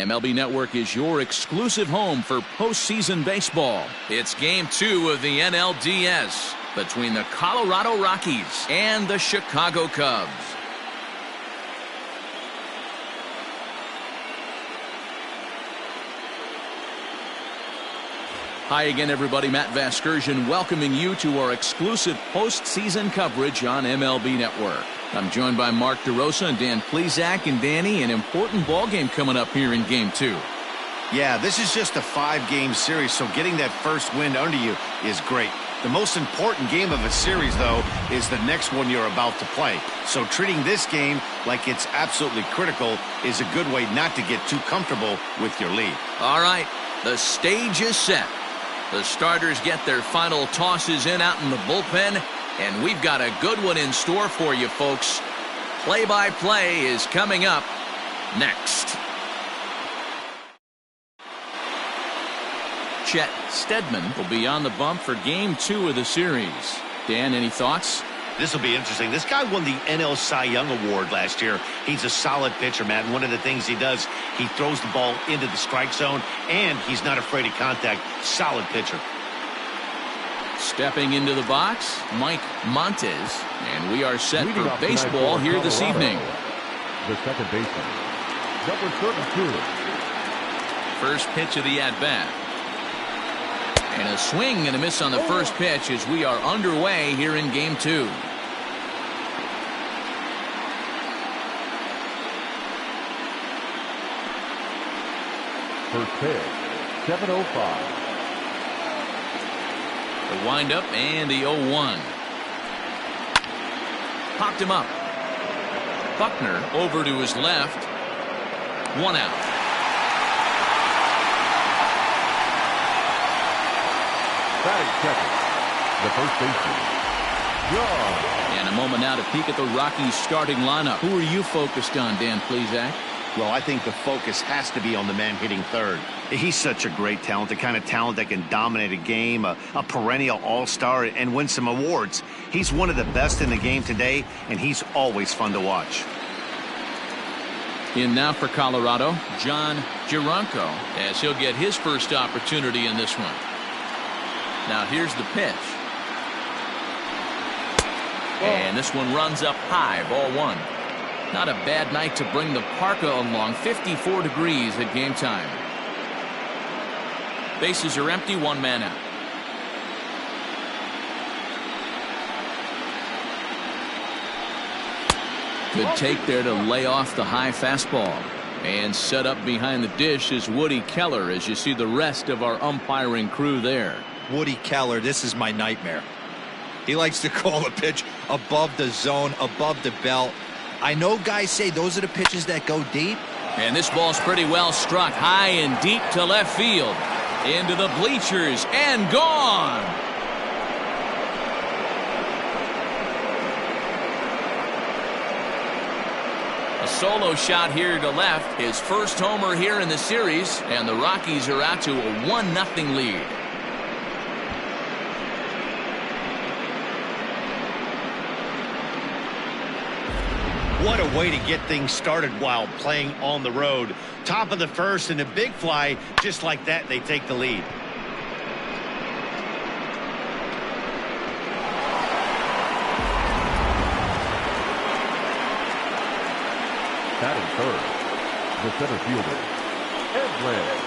MLB Network is your exclusive home for postseason baseball. It's Game 2 of the NLDS between the Colorado Rockies and the Chicago Cubs. Hi again, everybody. Matt Vasgersian welcoming you to our exclusive postseason coverage on MLB Network. I'm joined by Mark DeRosa and Dan Plesac. And Danny, an important ball game coming up here in Game 2. Yeah, this is just a 5-game series, so getting that first win under you is great. The most important game of a series, though, is the next one you're about to play. So treating this game like it's absolutely critical is a good way not to get too comfortable with your lead. All right, the stage is set. The starters get their final tosses in out in the bullpen, and we've got a good one in store for you, folks. Play-by-play is coming up next. Chet Steadman will be on the bump for Game 2 of the series. Dan, any thoughts? This will be interesting. This guy won the NL Cy Young Award last year. He's a solid pitcher, Matt. And one of the things he does, he throws the ball into the strike zone, and he's not afraid of contact. Solid pitcher. Stepping into the box, Mike Montes. And we are set for baseball here this evening. The second baseman, number 32. First pitch of the at-bat. And a swing and a miss on the first pitch as we are underway here in Game 2. First pitch, 7:05. The windup and the 0-1. Popped him up. Buckner over to his left. 1 out. Batting second, the first baseman, John. And a moment now to peek at the Rockies starting lineup. Who are you focused on, Dan Plesac? Well, I think the focus has to be on the man hitting third. He's such a great talent, the kind of talent that can dominate a game, a perennial all-star, and win some awards. He's one of the best in the game today, and he's always fun to watch. In now for Colorado, John Gironco, as he'll get his first opportunity in this one. Now here's the pitch. And this one runs up high, ball 1. Not a bad night to bring the parka along. 54 degrees at game time. Bases are empty, 1 man out. Good take there to lay off the high fastball. And set up behind the dish is Woody Keller as you see the rest of our umpiring crew there. Woody Keller, this is my nightmare. He likes to call a pitch above the zone, above the belt. I know guys say those are the pitches that go deep. And this ball's pretty well struck high and deep to left field. Into the bleachers and gone. A solo shot here to left. His first homer here in the series. And the Rockies are out to a 1-0 lead. What a way to get things started while playing on the road. Top of the first and a big fly. Just like that, they take the lead. Batting third, the center fielder, Edwin.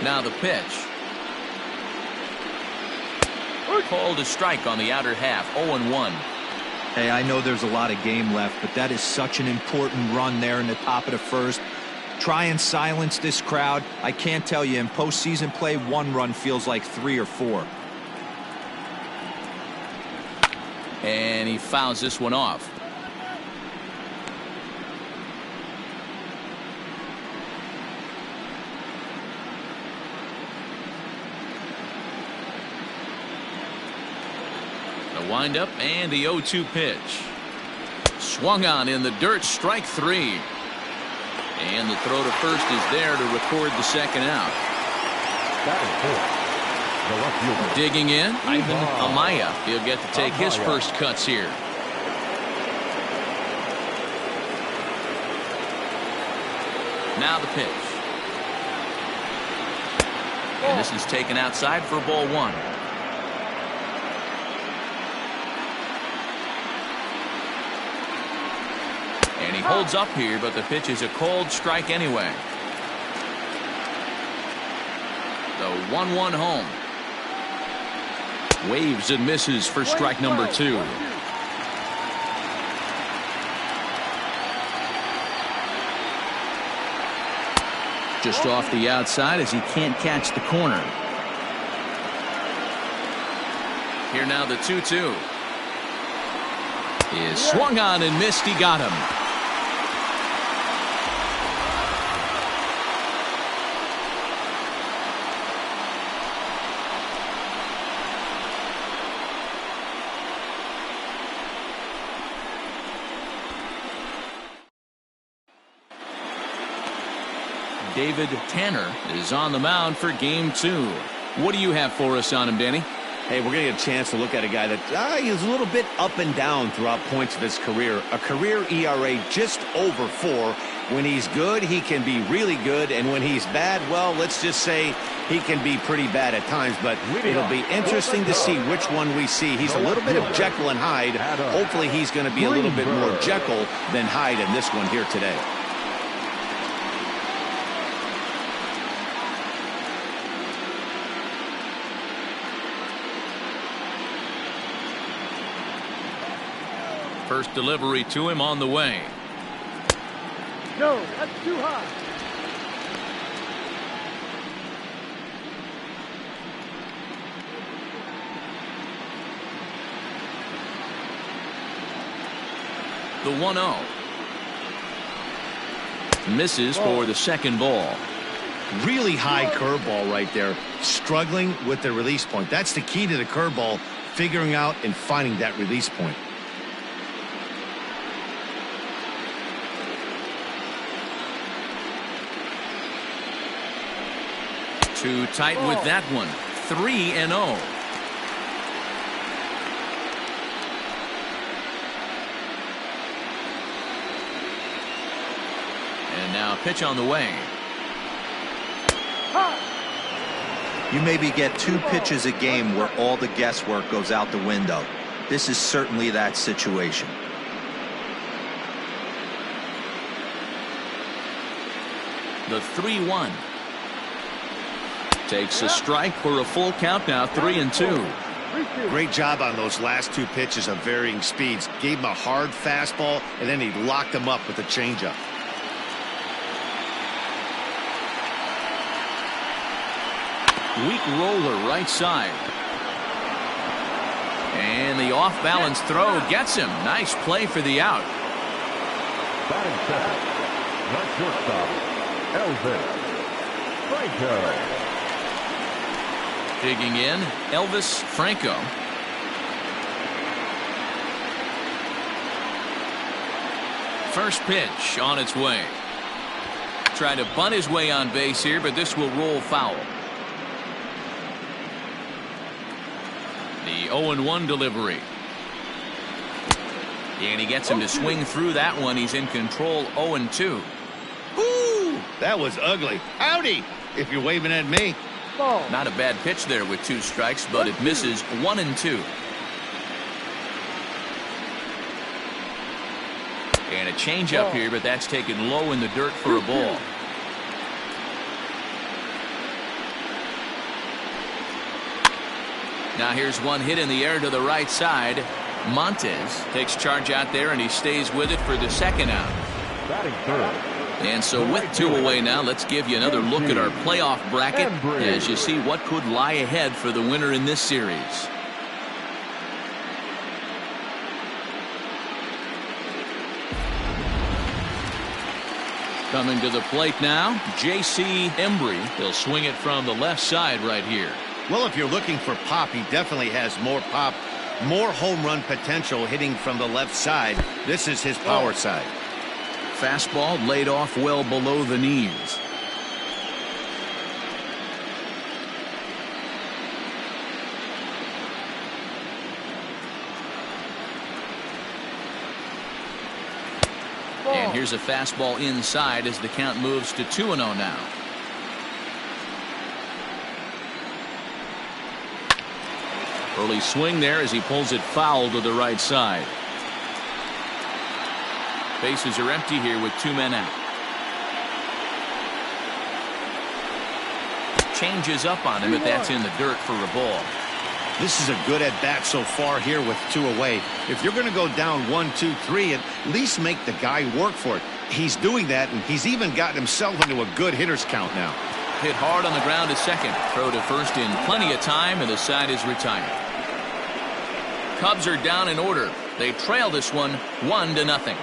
Now the pitch. Called a strike on the outer half. 0-1. Hey, I know there's a lot of game left, but that is such an important run there in the top of the first. Try and silence this crowd. I can't tell you, in postseason play, 1 run feels like 3 or 4. And he fouls this one off. The windup and the 0-2 pitch. Swung on in the dirt, strike 3. And the throw to first is there to record the second out. The left fielder. Digging in, Ivan Amaya. He'll get to take his first cuts here. Now the pitch. And this is taken outside for ball one. And he holds up here, but the pitch is a cold strike anyway. The 1-1 home. Waves and misses for strike number 2. Just off the outside as he can't catch the corner. Here now the 2-2. Is swung on and missed. He got him. David Tanner is on the mound for game 2. What do you have for us on him, Danny? Hey, we're going to get a chance to look at a guy that is a little bit up and down throughout points of his career. A career ERA just over 4. When he's good, he can be really good. And when he's bad, well, let's just say he can be pretty bad at times. But it'll be interesting to see which one we see. He's a little bit of Jekyll and Hyde. Hopefully he's going to be a little bit more Jekyll than Hyde in this one here today. First delivery to him on the way. No, that's too high. The 1-0. Misses for the second ball. Really high curveball right there. Struggling with the release point. That's the key to the curveball, figuring out and finding that release point. Too tight with that one. 3-0. And now a pitch on the way. You maybe get 2 pitches a game where all the guesswork goes out the window. This is certainly that situation. The 3-1. Takes a strike for a full count now. 3-2. Great job on those last 2 pitches of varying speeds. Gave him a hard fastball, and then he locked him up with a changeup. Weak roller right side. And the off-balance throw gets him. Nice play for the out. Batting second, the shortstop, Elvis Franco. Digging in, Elvis Franco. First pitch on its way. Trying to bunt his way on base here, but this will roll foul. The 0-1 delivery. And he gets him to swing through that one. He's in control. 0-2. Ooh, that was ugly. Howdy, if you're waving at me. Not a bad pitch there with 2 strikes, but it misses. 1-2. And a changeup here, but that's taken low in the dirt for a ball. Now here's one hit in the air to the right side. Montez takes charge out there, and he stays with it for the second out. Batting third. And so with 2 away now, let's give you another look at our playoff bracket as you see what could lie ahead for the winner in this series. Coming to the plate now, J.C. Embry. He'll swing it from the left side right here. Well, if you're looking for pop, he definitely has more pop, more home run potential hitting from the left side. This is his power side. Fastball laid off well below the knees. And here's a fastball inside as the count moves to 2-0 now. Early swing there as he pulls it foul to the right side. Bases are empty here with 2 men out. Changes up on him, but that's in the dirt for a ball. This is a good at-bat so far here with 2 away. If you're going to go down 1, 2, 3, at least make the guy work for it. He's doing that, and he's even gotten himself into a good hitter's count now. Hit hard on the ground to second. Throw to first in plenty of time, and the side is retired. Cubs are down in order. They trail this one 1-0.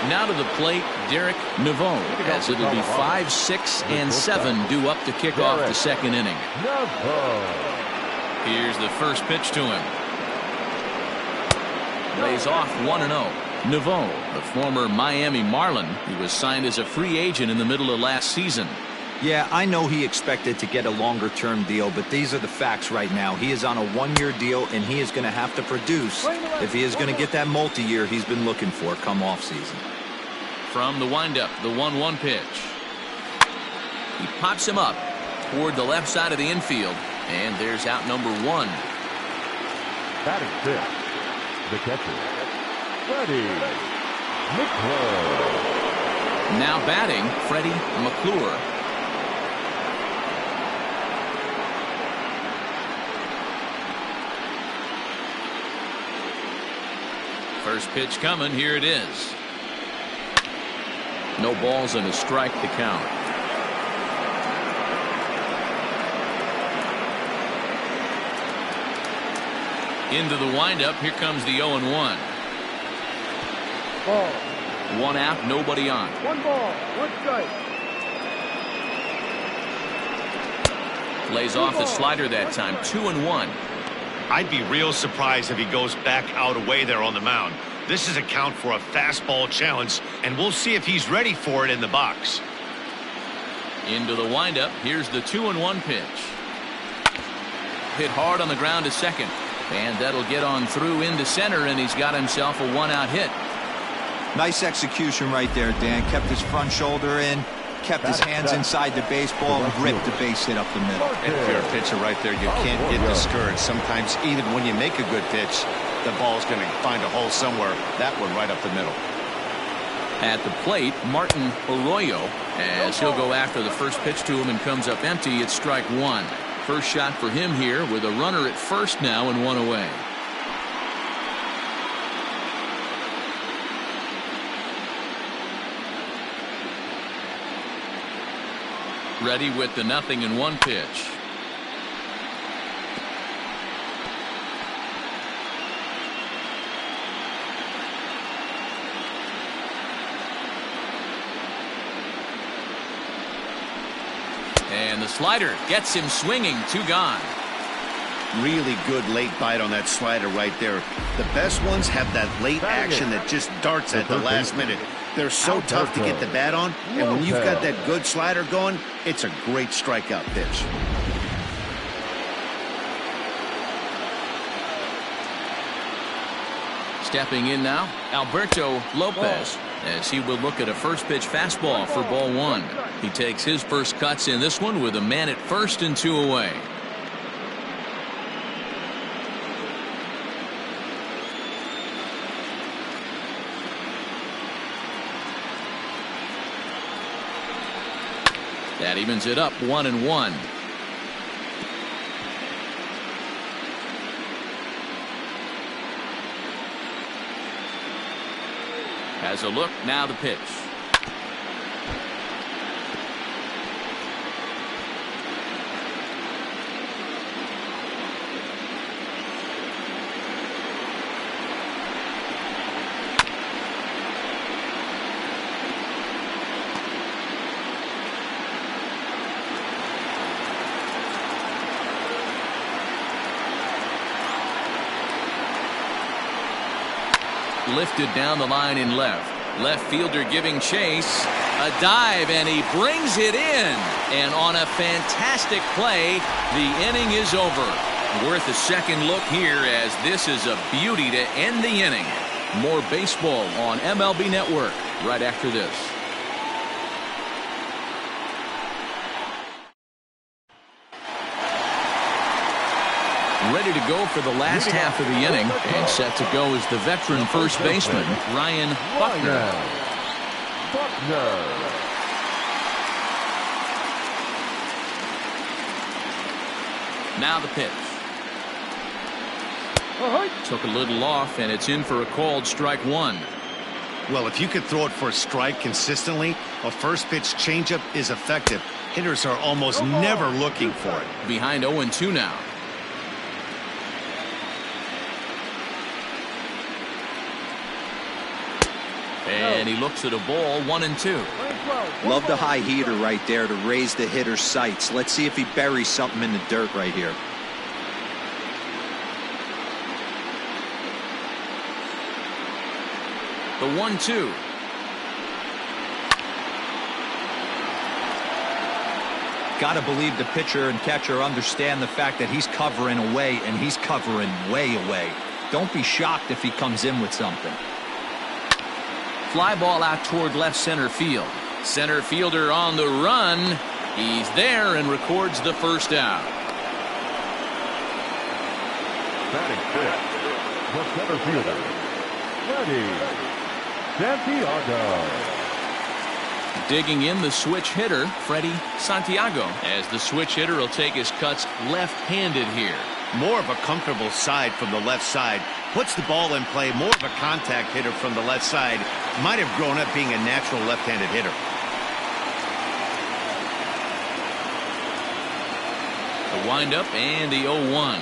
Now to the plate, Derek Neveu, as it'll be 5, 6, and 7 due up to kick off the second inning. Here's the first pitch to him. Lays off 1-0. Neveu, the former Miami Marlin, he was signed as a free agent in the middle of last season. Yeah, I know he expected to get a longer-term deal, but these are the facts right now. He is on a 1-year deal, and he is going to have to produce if he is going to get that multi-year he's been looking for come off-season. From the windup, the 1-1 pitch. He pops him up toward the left side of the infield, and there's out number 1. Batting fifth, the catcher, FREDDY McClure. Now batting, FREDDY McClure. First pitch coming, here it is. No balls and a strike to count. Into the windup, here comes the 0-1. Ball. 1 out, nobody on. 1 ball, 1 strike. Lays off the slider that time, 2-1. I'd be real surprised if he goes back out away there on the mound. This is a count for a fastball challenge, and we'll see if he's ready for it in the box. Into the windup, here's the 2-1 pitch. Hit hard on the ground to second, and that'll get on through into center, and he's got himself a 1-out hit. Nice execution right there, Dan. Kept his front shoulder in, kept his hands inside the baseball, and ripped the base hit up the middle. And if you're a pitcher right there, you can't get discouraged. Sometimes even when you make a good pitch, the ball's going to find a hole somewhere. That one right up the middle. At the plate, Martin Arroyo, as he'll go after the first pitch to him and comes up empty. It's strike 1. First shot for him here with a runner at first now and 1 away. Ready with the 0-1 pitch. And the slider gets him swinging, 2 gone. Really good late bite on that slider right there. The best ones have that late action that just darts at the last minute. They're so tough to get the bat on, and when you've got that good slider going, it's a great strikeout pitch. Stepping in now, Alberto Lopez, as he will look at a first pitch fastball for ball 1. He takes his first cuts in this one with a man at first and 2 away. That evens it up 1-1. Has a look, now the pitch. lifted down the line in left. Left fielder giving chase. A dive, and he brings it in. And on a fantastic play, the inning is over. Worth a second look here, as this is a beauty to end the inning. More baseball on MLB Network right after this. Ready to go for the last half of the inning, and set to go is the veteran first baseman, Ryan Buckner. Now the pitch. Took a little off, and it's in for a called strike one. Well, if you could throw it for a strike consistently, a first pitch changeup is effective. Hitters are almost never looking for it. Behind 0-2 now. And he looks at a ball, 1-2. Love the high heater right there to raise the hitter's sights. Let's see if he buries something in the dirt right here. The 1-2. Gotta believe the pitcher and catcher understand the fact that he's covering away, and he's covering way away. Don't be shocked if he comes in with something. Fly ball out toward left center field. Center fielder on the run. He's there and records the first out. Batting fifth, the center fielder, FREDDY Santiago. Digging in the switch hitter, Freddie Santiago, as the switch hitter will take his cuts left-handed here. More of a comfortable side from the left side. Puts the ball in play. More of a contact hitter from the left side. Might have grown up being a natural left-handed hitter. The windup and the 0-1.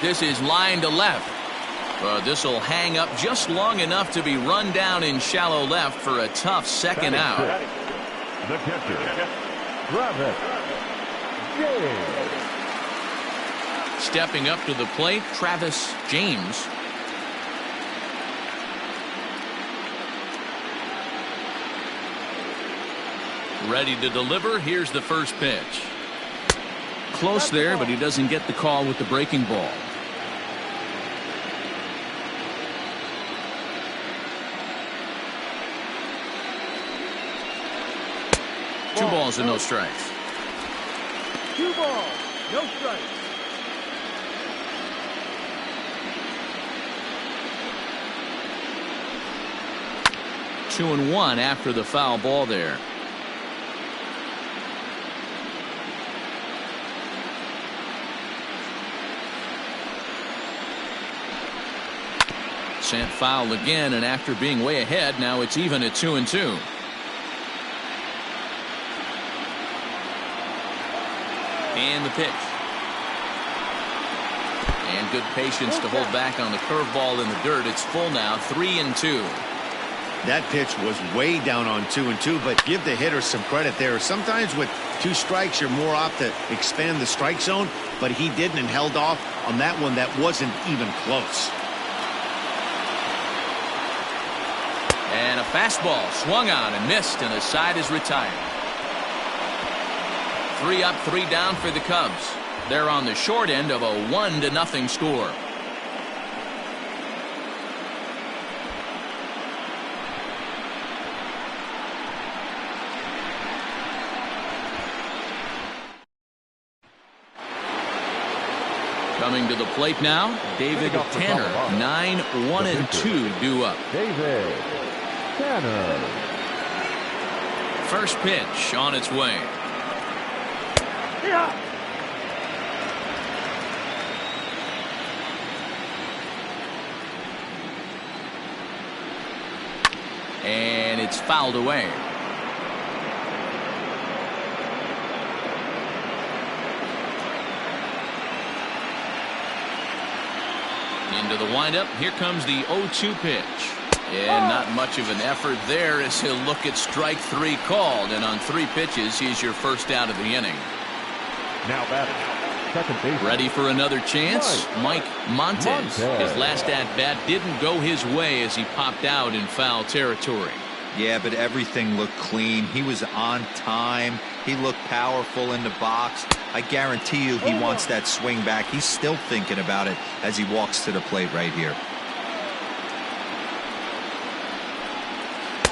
This is line to left. This will hang up just long enough to be run down in shallow left for a tough second out. The catcher, Travis James. Stepping up to the plate, Travis James. Ready to deliver. Here's the first pitch. Close there, but he doesn't get the call with the breaking ball. Two balls and no strikes. 2 balls, no strikes. Two and one after the foul ball there. Sent foul again, and after being way ahead, now it's even at 2-2. And the pitch. And good patience to hold back on the curveball in the dirt. It's full now, 3-2. That pitch was way down on 2-2, but give the hitter some credit there. Sometimes with 2 strikes, you're more apt to expand the strike zone, but he didn't and held off on that one that wasn't even close. And a fastball swung on and missed, and the side is retired. 3 up, 3 down for the Cubs. They're on the short end of a 1-0 score. Coming to the plate now, David Tanner. 9-1-2 due up. David Tanner. First pitch on its way. Yeah. And it's fouled away. Into the windup. Here comes the 0-2 pitch. And not much of an effort there as he'll look at strike 3 called. And on 3 pitches, he's your first out of the inning. Now batting, second base. Ready for another chance? Mike Montez. His last at-bat didn't go his way as he popped out in foul territory. Yeah, but everything looked clean. He was on time. He looked powerful in the box. I guarantee you he wants that swing back. He's still thinking about it as he walks to the plate right here.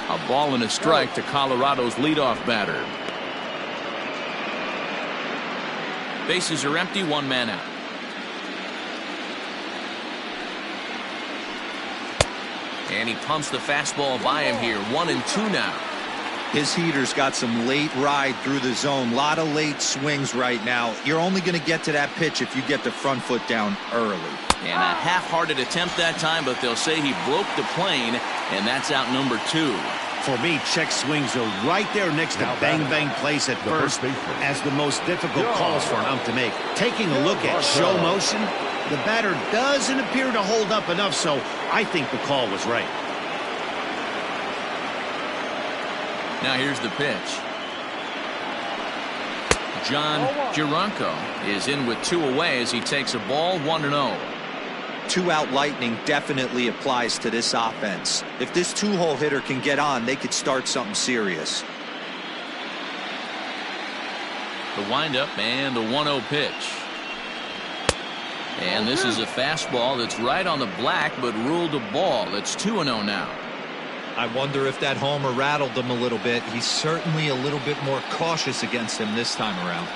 A ball and a strike to Colorado's leadoff batter. Bases are empty, one man out. And he pumps the fastball by him here. 1-2 now. His heater's got some late ride through the zone. A lot of late swings right now. You're only going to get to that pitch if you get the front foot down early. And a half-hearted attempt that time, but they'll say he broke the plane, and that's out number 2. For me, check swings are right there next to bang-bang plays at first as the most difficult calls for an ump to make. Taking a look at show motion, the batter doesn't appear to hold up enough, so I think the call was right. Now here's the pitch. John Gironco is in with 2 away as he takes a ball, 1-0. 2-out lightning definitely applies to this offense. If this 2-hole hitter can get on, they could start something serious. The windup and the 1-0 pitch. And this is a fastball that's right on the black, but ruled a ball. It's 2-0 now. I wonder if that homer rattled him a little bit. He's certainly a little bit more cautious against him this time around.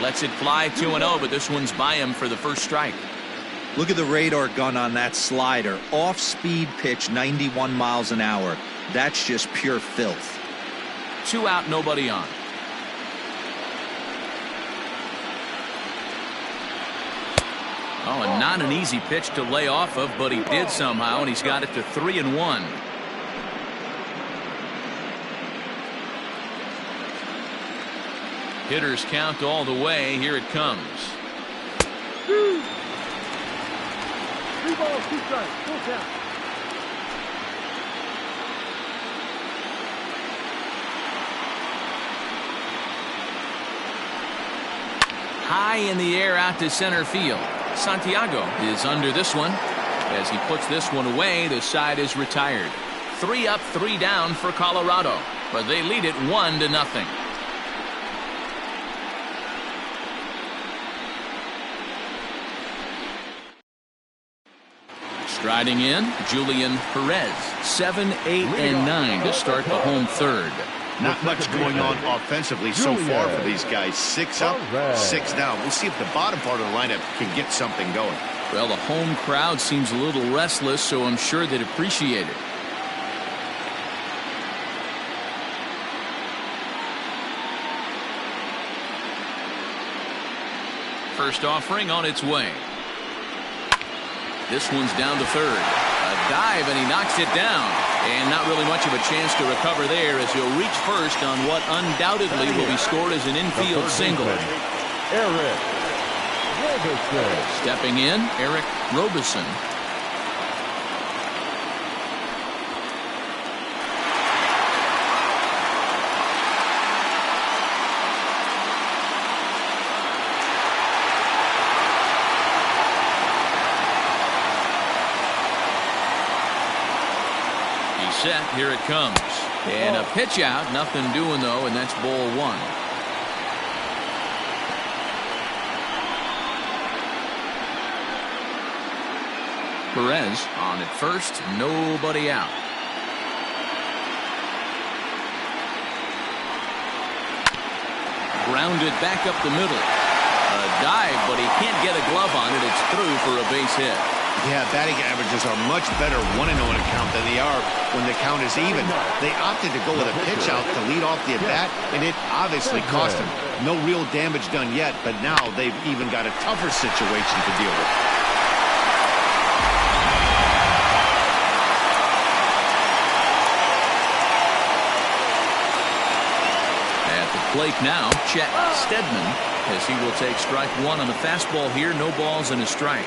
Lets it fly, 2-0, but this one's by him for the first strike. Look at the radar gun on that slider. Off-speed pitch, 91 miles an hour. That's just pure filth. 2 out, nobody on. Oh, and not an easy pitch to lay off of, but he did somehow, and he's got it to 3-1. Hitters count all the way. Here it comes. 3 balls, 2 strikes, full count. High in the air out to center field. Santiago is under this one. As he puts this one away, the side is retired. 3 up, 3 down for Colorado, but they lead it 1-0. Striding in, Julian Perez. 7, 8, and 9 to start the home third. Not much going on offensively so far for these guys. 6 up, 6 down. We'll see if the bottom part of the lineup can get something going. Well, the home crowd seems a little restless, so I'm sure they'd appreciate it. First offering on its way. This one's down to third. A dive, and he knocks it down. And not really much of a chance to recover there as he'll reach first on what undoubtedly will be scored as an infield single. Eric Roberson. Stepping in, Eric Roberson. Set, here it comes. And a pitch out, nothing doing though, and that's ball 1. Perez on at first, nobody out. Grounded back up the middle. A dive, but he can't get a glove on it. It's through for a base hit. Yeah, batting averages are much better 1-0 in a count than they are when the count is even. They opted to go with a pitch out to lead off the at-bat, and it obviously cost them. No real damage done yet, but now they've even got a tougher situation to deal with. At the plate now, Chet Steadman, as he will take strike 1 on the fastball here. No balls and a strike.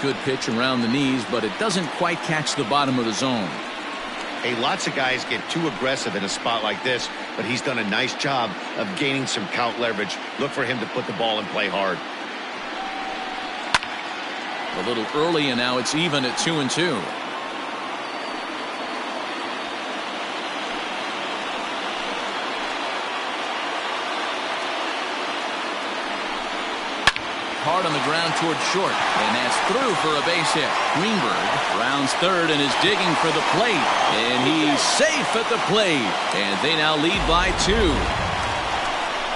Good pitch around the knees, but it doesn't quite catch the bottom of the zone. Hey, lots of guys get too aggressive in a spot like this, but he's done a nice job of gaining some count leverage. Look for him to put the ball in play hard. A little early, and now it's even at 2-2. Hard on the ground toward short, and that's through for a base hit. Greenberg rounds third and is digging for the plate, and he's safe at the plate, and they now lead by 2.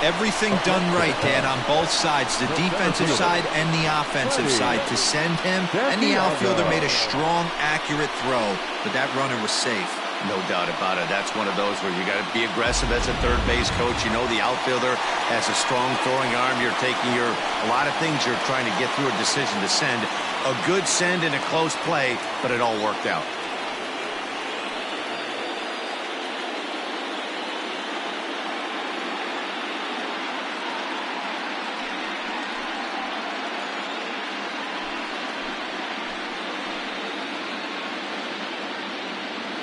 Everything done right, Dan, on both sides, the defensive side and the offensive side. To send him, and the outfielder made a strong, accurate throw, but that runner was safe. No doubt about it. That's one of those where you got to be aggressive as a third base coach. You know the outfielder has a strong throwing arm. You're taking a lot of things you're trying to get through a decision to send. A good send in a close play, but it all worked out.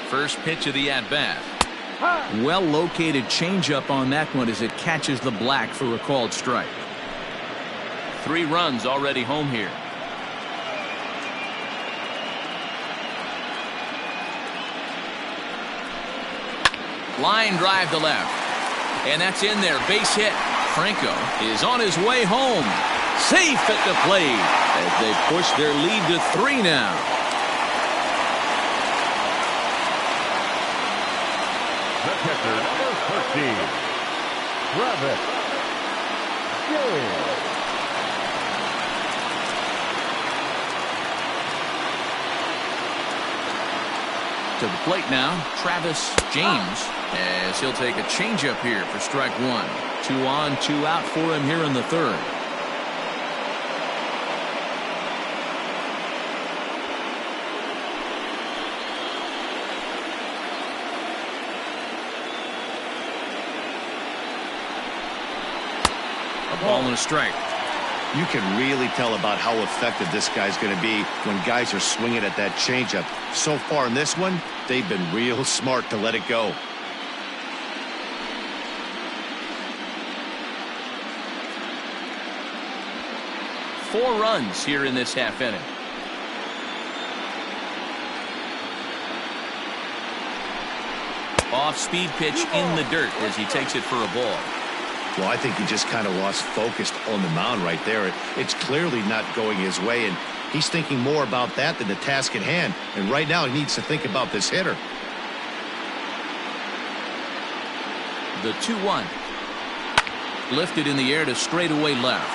First pitch of the at-bat. Well-located changeup on that one as it catches the black for a called strike. 3 runs already home here. Line drive to left. And that's in there. Base hit. Franco is on his way home. Safe at the plate as they push their lead to 3 now. The catcher, number 13, Travis James. To the plate now, Travis James, as he'll take a changeup here for strike 1. 2 on, 2 out for him here in the third. Ball and a strike. You can really tell about how effective this guy's going to be when guys are swinging at that changeup. So far in this one, they've been real smart to let it go. Four runs here in this half inning. Off-speed pitch in the dirt as he takes it for a ball. Well, I think he just kind of lost focus on the mound right there. It's clearly not going his way, and he's thinking more about that than the task at hand. And right now, he needs to think about this hitter. The 2-1. Lifted in the air to straightaway left.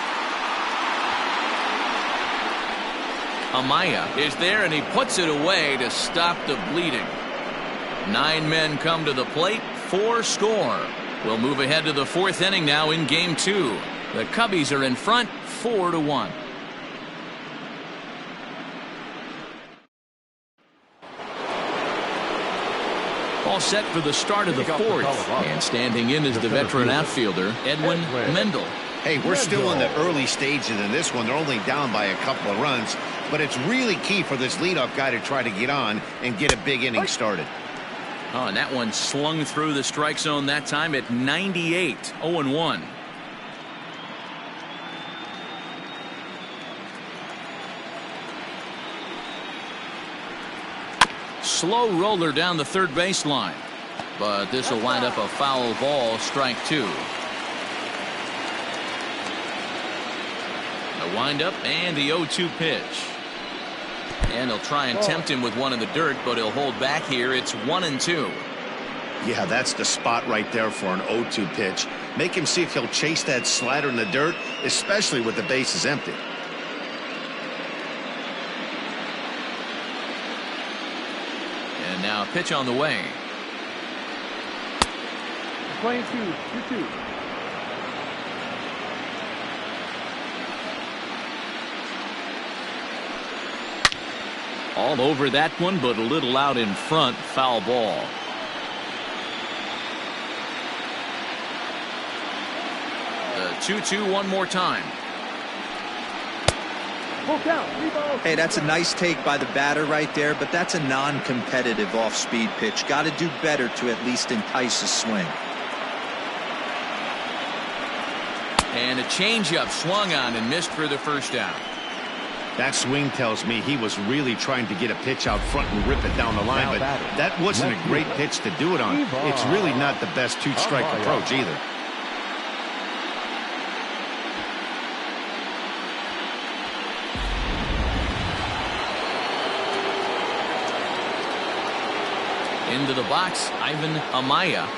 Amaya is there, and he puts it away to stop the bleeding. 9 men come to the plate, 4 score. We'll move ahead to the 4th inning now in Game 2. The Cubbies are in front, 4-1. All set for the start of the 4th. And standing in is the veteran outfielder, Edwin Mendel. Hey, we're still in the early stages in this one. They're only down by a couple of runs. But it's really key for this leadoff guy to try to get on and get a big inning started. Oh, and that one slung through the strike zone that time at 98, 0-1. Slow roller down the third baseline, but this will wind up a foul ball, strike 2. A windup and the 0-2 pitch. And he'll try and tempt him with one in the dirt, but he'll hold back here. It's 1-2. Yeah, that's the spot right there for an 0-2 pitch. Make him see if he'll chase that slider in the dirt, especially with the bases empty. And now a pitch on the way. Playing 2-2. All over that one, but a little out in front. Foul ball. The 2-2 one more time. Full count. 3 balls. Hey, that's a nice take by the batter right there, but that's a non-competitive off-speed pitch. Got to do better to at least entice a swing. And a changeup swung on and missed for the first down. That swing tells me he was really trying to get a pitch out front and rip it down the line, but that wasn't a great pitch to do it on. It's really not the best two-strike approach either. Into the box, Ivan Amaya.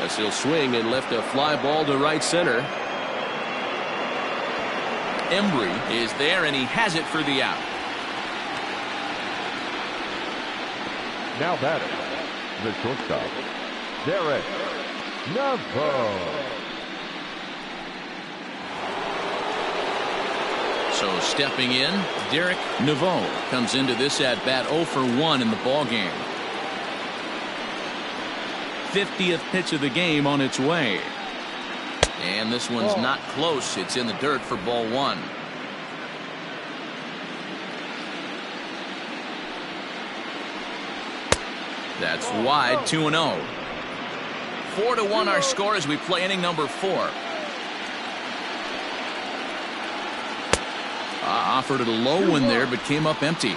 As he'll swing and lift a fly ball to right center. Embry is there, and he has it for the out. Now batting, the shortstop, Derek Navo. So stepping in, Derek Navo comes into this at bat 0 for 1 in the ball game. 50th pitch of the game on its way. And this one's not close. It's in the dirt for ball 1. That's wide, 2-0. 4-1 our score as we play inning number 4. Offered it a low one there, but came up empty.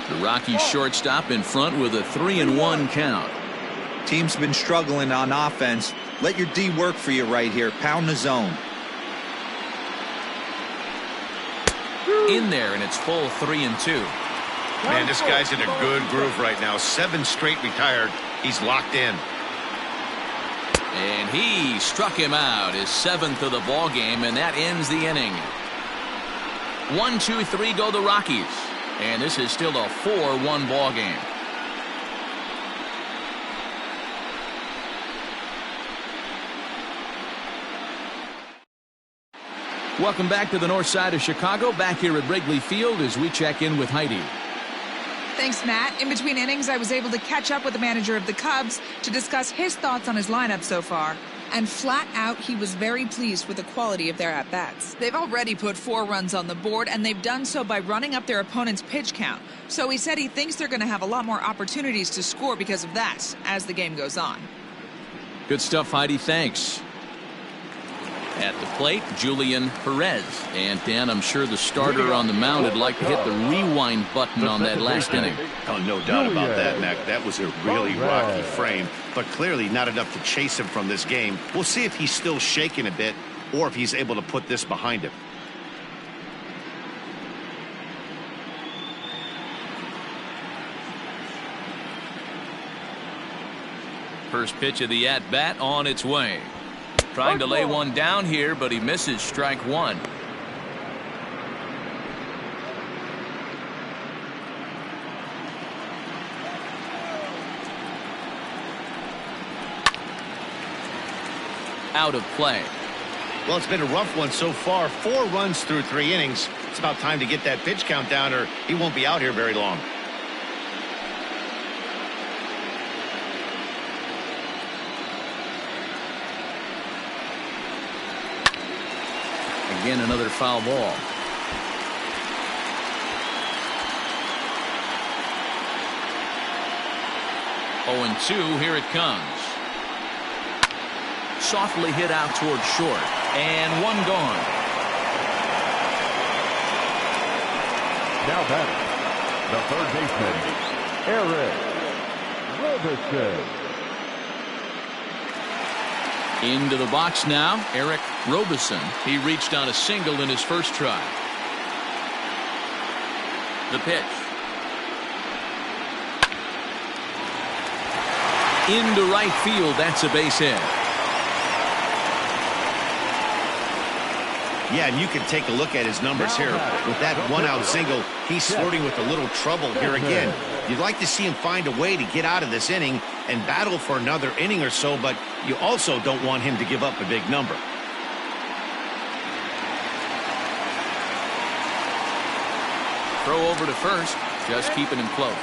The Rockies shortstop in front with a 3-1 count. Team's been struggling on offense. Let your D work for you right here. Pound the zone. In there, and it's full 3-2. Man, this guy's in a good groove right now. 7 straight retired. He's locked in. And he struck him out, his 7th of the ball game, and that ends the inning. 1, 2, 3 go the Rockies. And this is still a 4-1 ball game. Welcome back to the north side of Chicago, back here at Wrigley Field as we check in with Heidi. Thanks, Matt. In between innings, I was able to catch up with the manager of the Cubs to discuss his thoughts on his lineup so far. And flat out, he was very pleased with the quality of their at-bats. They've already put 4 runs on the board, and they've done so by running up their opponent's pitch count. So he said he thinks they're going to have a lot more opportunities to score because of that as the game goes on. Good stuff, Heidi. Thanks. At the plate, Julian Perez. And Dan, I'm sure the starter on the mound would like to hit the rewind button on that last inning. Oh, no doubt about that, Mac. That was a really rocky frame, but clearly not enough to chase him from this game. We'll see if he's still shaking a bit or if he's able to put this behind him. First pitch of the at-bat on its way. Trying to lay one down here, but he misses strike 1. Out of play. Well, it's been a rough one so far. 4 runs through 3 innings. It's about time to get that pitch count down or he won't be out here very long. Again, another foul ball. Oh, and 2, here it comes. Softly hit out toward short, and 1 gone. Now batting, the third baseman, Eric Robertson. Into the box now, Eric Robertson. He reached on a single in his first try. The pitch. Into right field, that's a base hit. Yeah, and you can take a look at his numbers here. With that 1-out single, he's flirting with a little trouble here again. You'd like to see him find a way to get out of this inning and battle for another inning or so, but you also don't want him to give up a big number. Throw over to first, just keeping him close.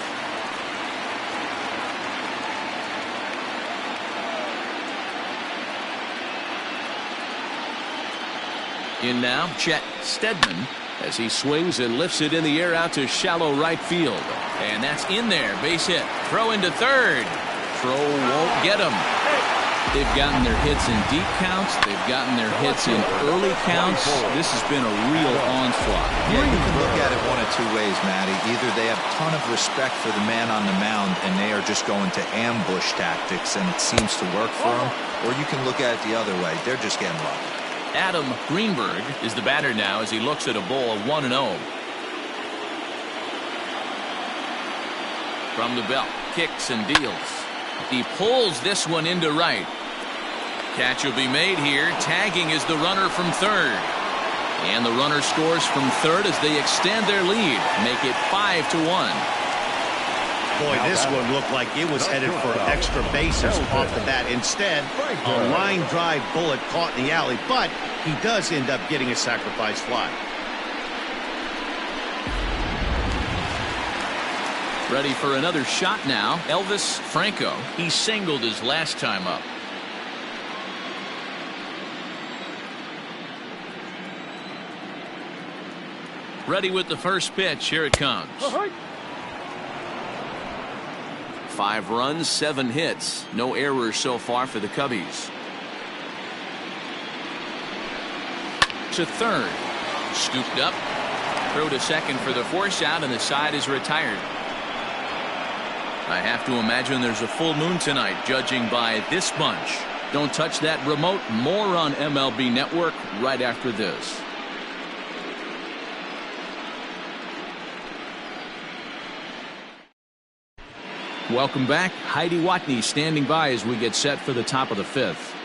In now, Chet Steadman as he swings and lifts it in the air out to shallow right field. And that's in there. Base hit. Throw into third. Throw won't get him. They've gotten their hits in deep counts. They've gotten their hits in early counts. This has been a real onslaught. Yeah, you can look at it one of two ways, Matty. Either they have a ton of respect for the man on the mound and they are just going to ambush tactics and it seems to work for them, or you can look at it the other way. They're just getting lucky. Adam Greenberg is the batter now as he looks at a ball of 1-0. From the belt, kicks and deals. He pulls this one into right. Catch will be made here. Tagging is the runner from third. And the runner scores from third as they extend their lead. Make it 5-1. Boy, this one looked like it was headed for extra bases off the bat. Instead, a line drive bullet caught in the alley, but he does end up getting a sacrifice fly. Ready for another shot now. Elvis Franco. He singled his last time up. Ready with the first pitch. Here it comes. 5 runs, 7 hits. No errors so far for the Cubbies. To third. Scooped up. Throw to second for the force out, and the side is retired. I have to imagine there's a full moon tonight, judging by this bunch. Don't touch that remote. More on MLB Network right after this. Welcome back. Heidi Watney standing by as we get set for the top of the 5th.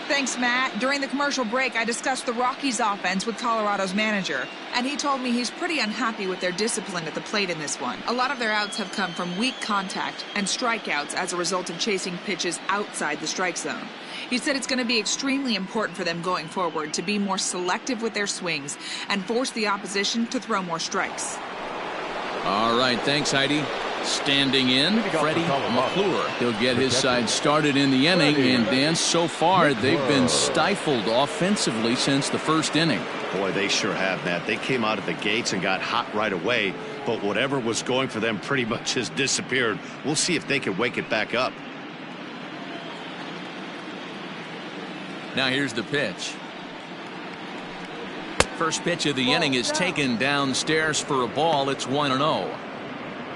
Thanks, Matt. During the commercial break, I discussed the Rockies offense with Colorado's manager, and he told me he's pretty unhappy with their discipline at the plate in this one. A lot of their outs have come from weak contact and strikeouts as a result of chasing pitches outside the strike zone. He said it's going to be extremely important for them going forward to be more selective with their swings and force the opposition to throw more strikes. All right, thanks, Heidi. Standing in, Freddie McClure. He'll get his side started in the inning, and Dan, so far they've been stifled offensively since the first inning. Boy, they sure have, Matt. They came out of the gates and got hot right away, but whatever was going for them pretty much has disappeared. We'll see if they can wake it back up. Now here's the pitch. First pitch of the inning is taken downstairs for a ball. It's 1-0.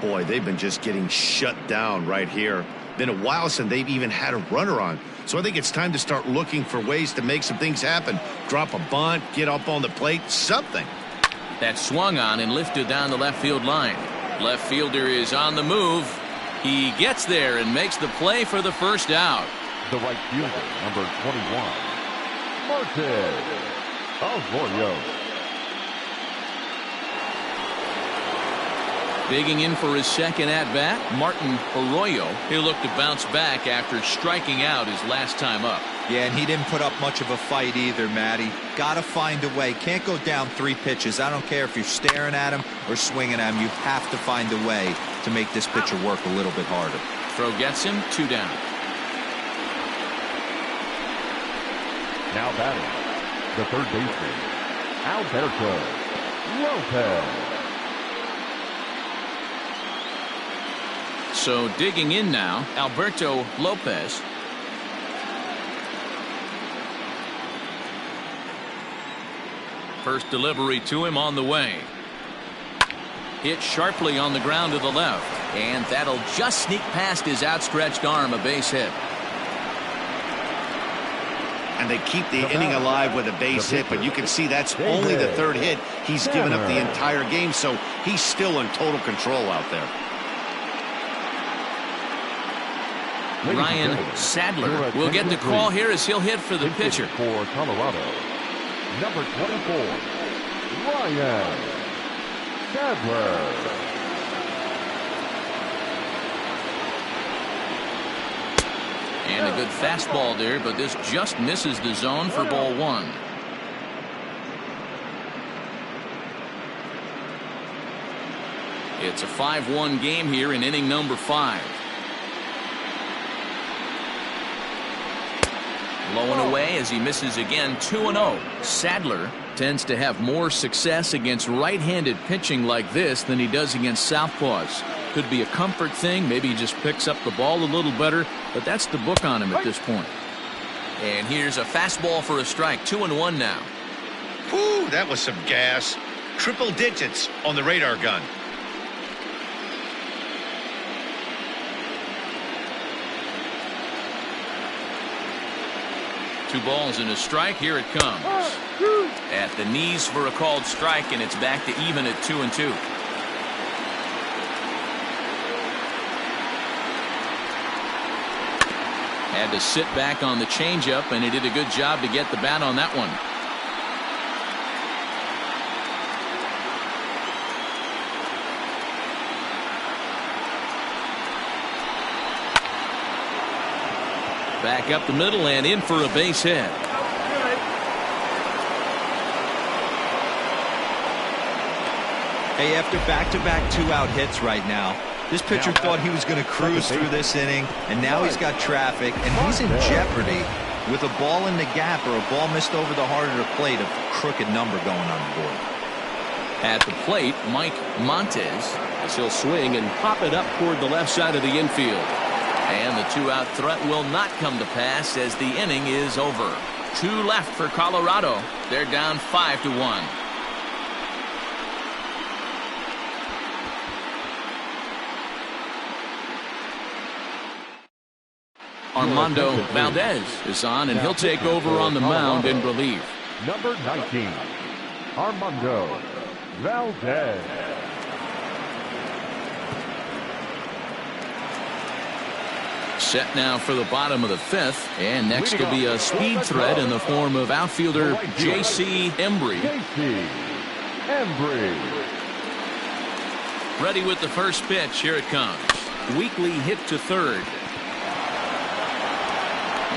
Boy, they've been just getting shut down right here. Been a while since they've even had a runner on. So I think it's time to start looking for ways to make some things happen. Drop a bunt, get up on the plate, something. That swung on and lifted down the left field line. Left fielder is on the move. He gets there and makes the play for the first out. The right fielder, number 21, Martin Arroyo. Digging in for his second at-bat, Martin Arroyo. He'll look to bounce back after striking out his last time up. Yeah, and he didn't put up much of a fight either, Matty. Got to find a way. Can't go down 3 pitches. I don't care if you're staring at him or swinging at him. You have to find a way to make this pitcher work a little bit harder. Throw gets him, 2 down. Now batting, the third baseman, Alberto Lopez. So digging in now, Alberto Lopez. First delivery to him on the way. Hit sharply on the ground to the left, and that'll just sneak past his outstretched arm, a base hit. And they keep the inning alive with a base hit, but you can see that's only the 3rd hit. He's given up the entire game, so he's still in total control out there. Ryan Sadler will get the call here as he'll hit for the pitcher. For Colorado, number 24, Ryan Sadler. And a good fastball there, but this just misses the zone for ball 1. It's a 5-1 game here in inning number 5. Low and away as he misses again, 2-0. Sadler tends to have more success against right-handed pitching like this than he does against southpaws. Could be a comfort thing. Maybe he just picks up the ball a little better, but that's the book on him at this point. And here's a fastball for a strike. 2-1 now. Whew, that was some gas. Triple digits on the radar gun. Two balls and a strike. Here it comes. At the knees for a called strike, and it's back to even at 2-2. Had to sit back on the changeup, and he did a good job to get the bat on that one. Back up the middle and in for a base hit. Hey, after back-to-back two-out hits right now, this pitcher thought he was going to cruise through this inning, and now he's got traffic, and he's in jeopardy with a ball in the gap or a ball missed over the heart of the plate, a crooked number going on the board. At the plate, Mike Montes. He'll swing and pop it up toward the left side of the infield. And the two-out threat will not come to pass as the inning is over. Two left for Colorado. They're down 5-1. Armando Valdez is on, and he'll take over on the mound in relief. Number 19, Armando Valdez. Set now for the bottom of the fifth, and next will be a speed threat in the form of outfielder J.C. Embry. Ready with the first pitch. Here it comes. Weakly hit to third.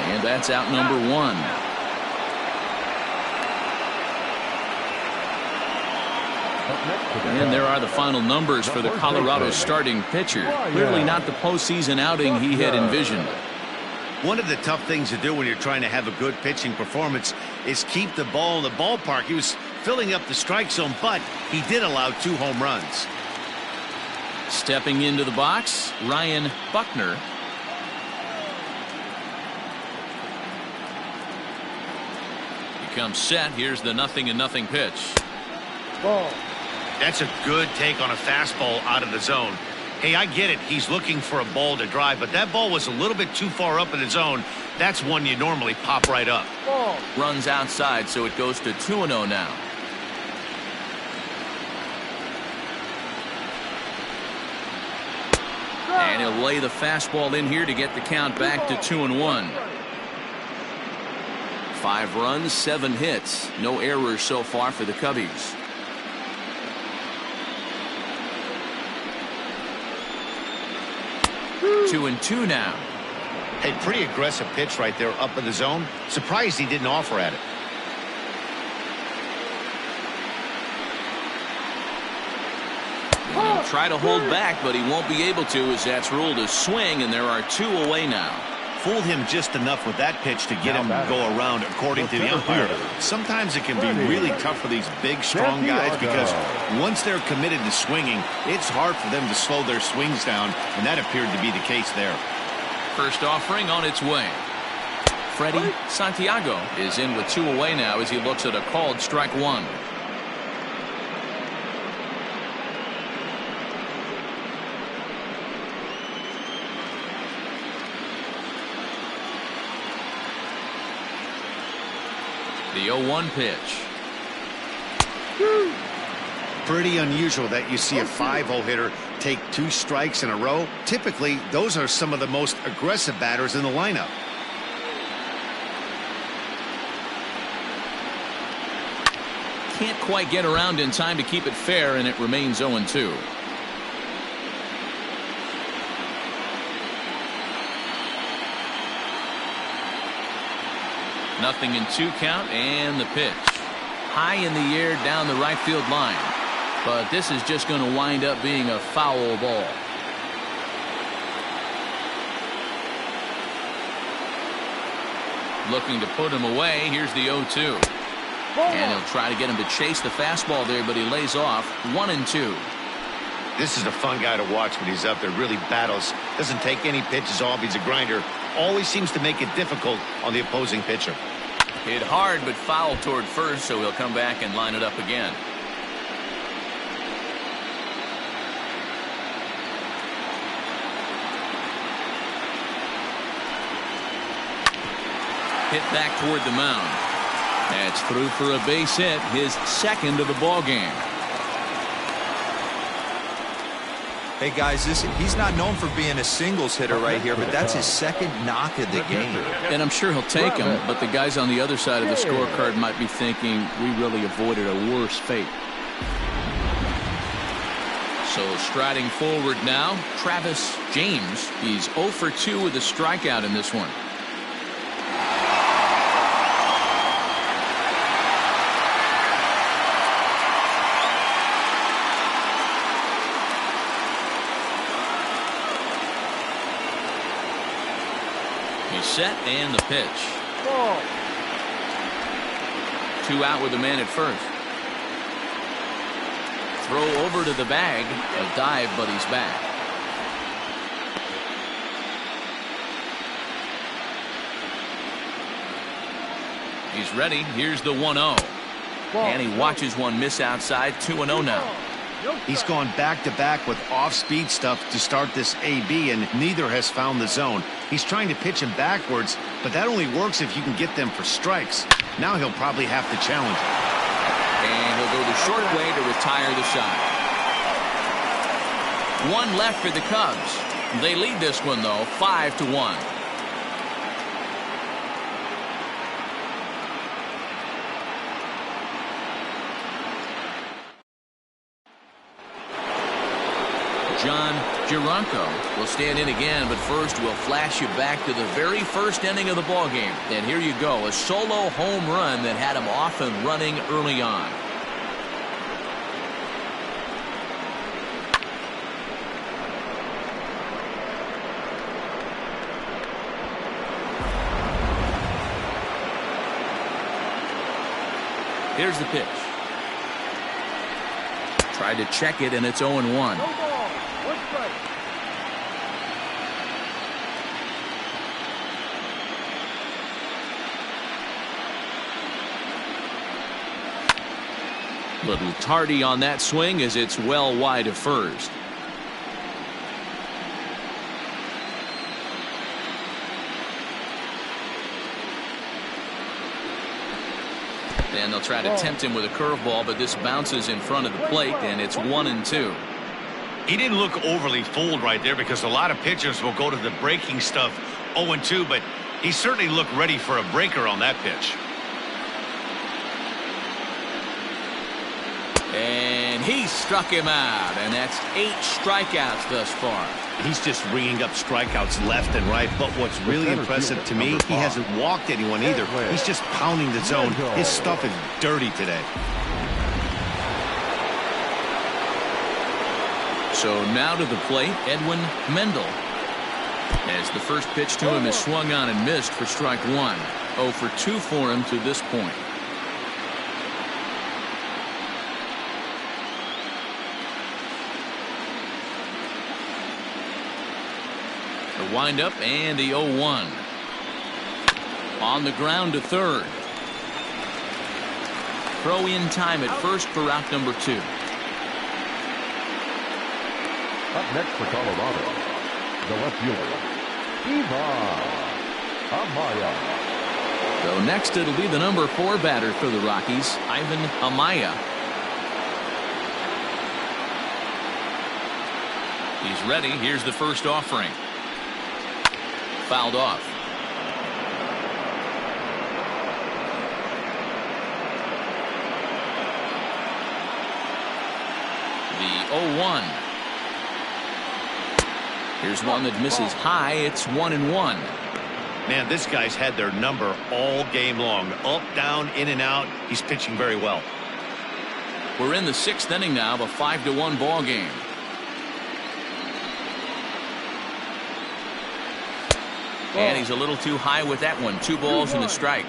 And that's out number one. And there are the final numbers for the Colorado starting pitcher. Clearly not the postseason outing he had envisioned. One of the tough things to do when you're trying to have a good pitching performance is keep the ball in the ballpark. He was filling up the strike zone, but he did allow 2 home runs. Stepping into the box, Ryan Buckner. He comes set. Here's the 0-0 pitch. Ball. That's a good take on a fastball out of the zone. Hey, I get it. He's looking for a ball to drive, but that ball was a little bit too far up in the zone. That's one you normally pop right up. Ball. Runs outside, so it goes to 2-0 now. And he'll lay the fastball in here to get the count back to 2-1. 5 runs, 7 hits. No errors so far for the Cubbies. 2-2 now. Hey, pretty aggressive pitch right there up in the zone. Surprised he didn't offer at it. He'll try to hold back, but he won't be able to, as that's ruled a swing, and there are 2 away now. Fooled him just enough with that pitch to get him to go around, according to the umpire. Sometimes it can be really tough for these big, strong guys because once they're committed to swinging, it's hard for them to slow their swings down, and that appeared to be the case there. First offering on its way. Freddie Santiago is in with 2 away now as he looks at a called strike 1. The 0-1 pitch. Pretty unusual that you see a 5-0 hitter take 2 strikes in a row. Typically, those are some of the most aggressive batters in the lineup. Can't quite get around in time to keep it fair, and it remains 0-2. Nothing in 2 count, and the pitch. High in the air down the right field line. But this is just going to wind up being a foul ball. Looking to put him away. Here's the 0-2. And he'll try to get him to chase the fastball there, but he lays off. 1-2. This is a fun guy to watch when he's up there. Really battles. Doesn't take any pitches off. He's a grinder. Always seems to make it difficult on the opposing pitcher. Hit hard, but foul toward first, so he'll come back and line it up again. Hit back toward the mound. That's through for a base hit, his second of the ball game. Hey guys, he's not known for being a singles hitter right here, but that's his second knock of the game. And I'm sure he'll take him, but the guys on the other side of the scorecard might be thinking we really avoided a worse fate. So striding forward now, Travis James. He's 0 for 2 with a strikeout in this one. Set and the pitch. 2 out with a man at first. Throw over to the bag. A dive, but he's back. He's ready. Here's the 1-0. And he watches one miss outside. 2-0 now. He's gone back-to-back with off-speed stuff to start this AB, and neither has found the zone. He's trying to pitch him backwards, but that only works if you can get them for strikes. Now he'll probably have to challenge him. And he'll go the short way to retire the side. 1 left for the Cubs. They lead this one, though, 5-1. John Gironco will stand in again, but first we'll flash you back to the very first inning of the ballgame. And here you go, a solo home run that had him off and running early on. Here's the pitch. Tried to check it, and it's 0-1. Little tardy on that swing as it's well wide of first. And they'll try to tempt him with a curveball, but this bounces in front of the plate, and it's 1-2. He didn't look overly fooled right there because a lot of pitchers will go to the breaking stuff 0-2, but he certainly looked ready for a breaker on that pitch. And he struck him out, and that's 8 strikeouts thus far. He's just ringing up strikeouts left and right, but what's really impressive to me, he hasn't walked anyone either. He's just pounding the zone. His stuff is dirty today. So now to the plate, Edwin Mendel. As the first pitch to him is swung on and missed for strike 1. 0 for 2 for him to this point. The windup and the 0-1. On the ground to third. Throw in time at first for out number 2. Up next for Colorado, the left fielder, Amaya. So next it'll be the number 4 batter for the Rockies, Ivan Amaya. He's ready. Here's the first offering. Fouled off. The 0-1. Here's one that misses high. It's 1-1. Man, this guy's had their number all game long. Up, down, in and out. He's pitching very well. We're in the 6th inning now of a 5-1 ball game. And he's a little too high with that one. 2 balls and a strike.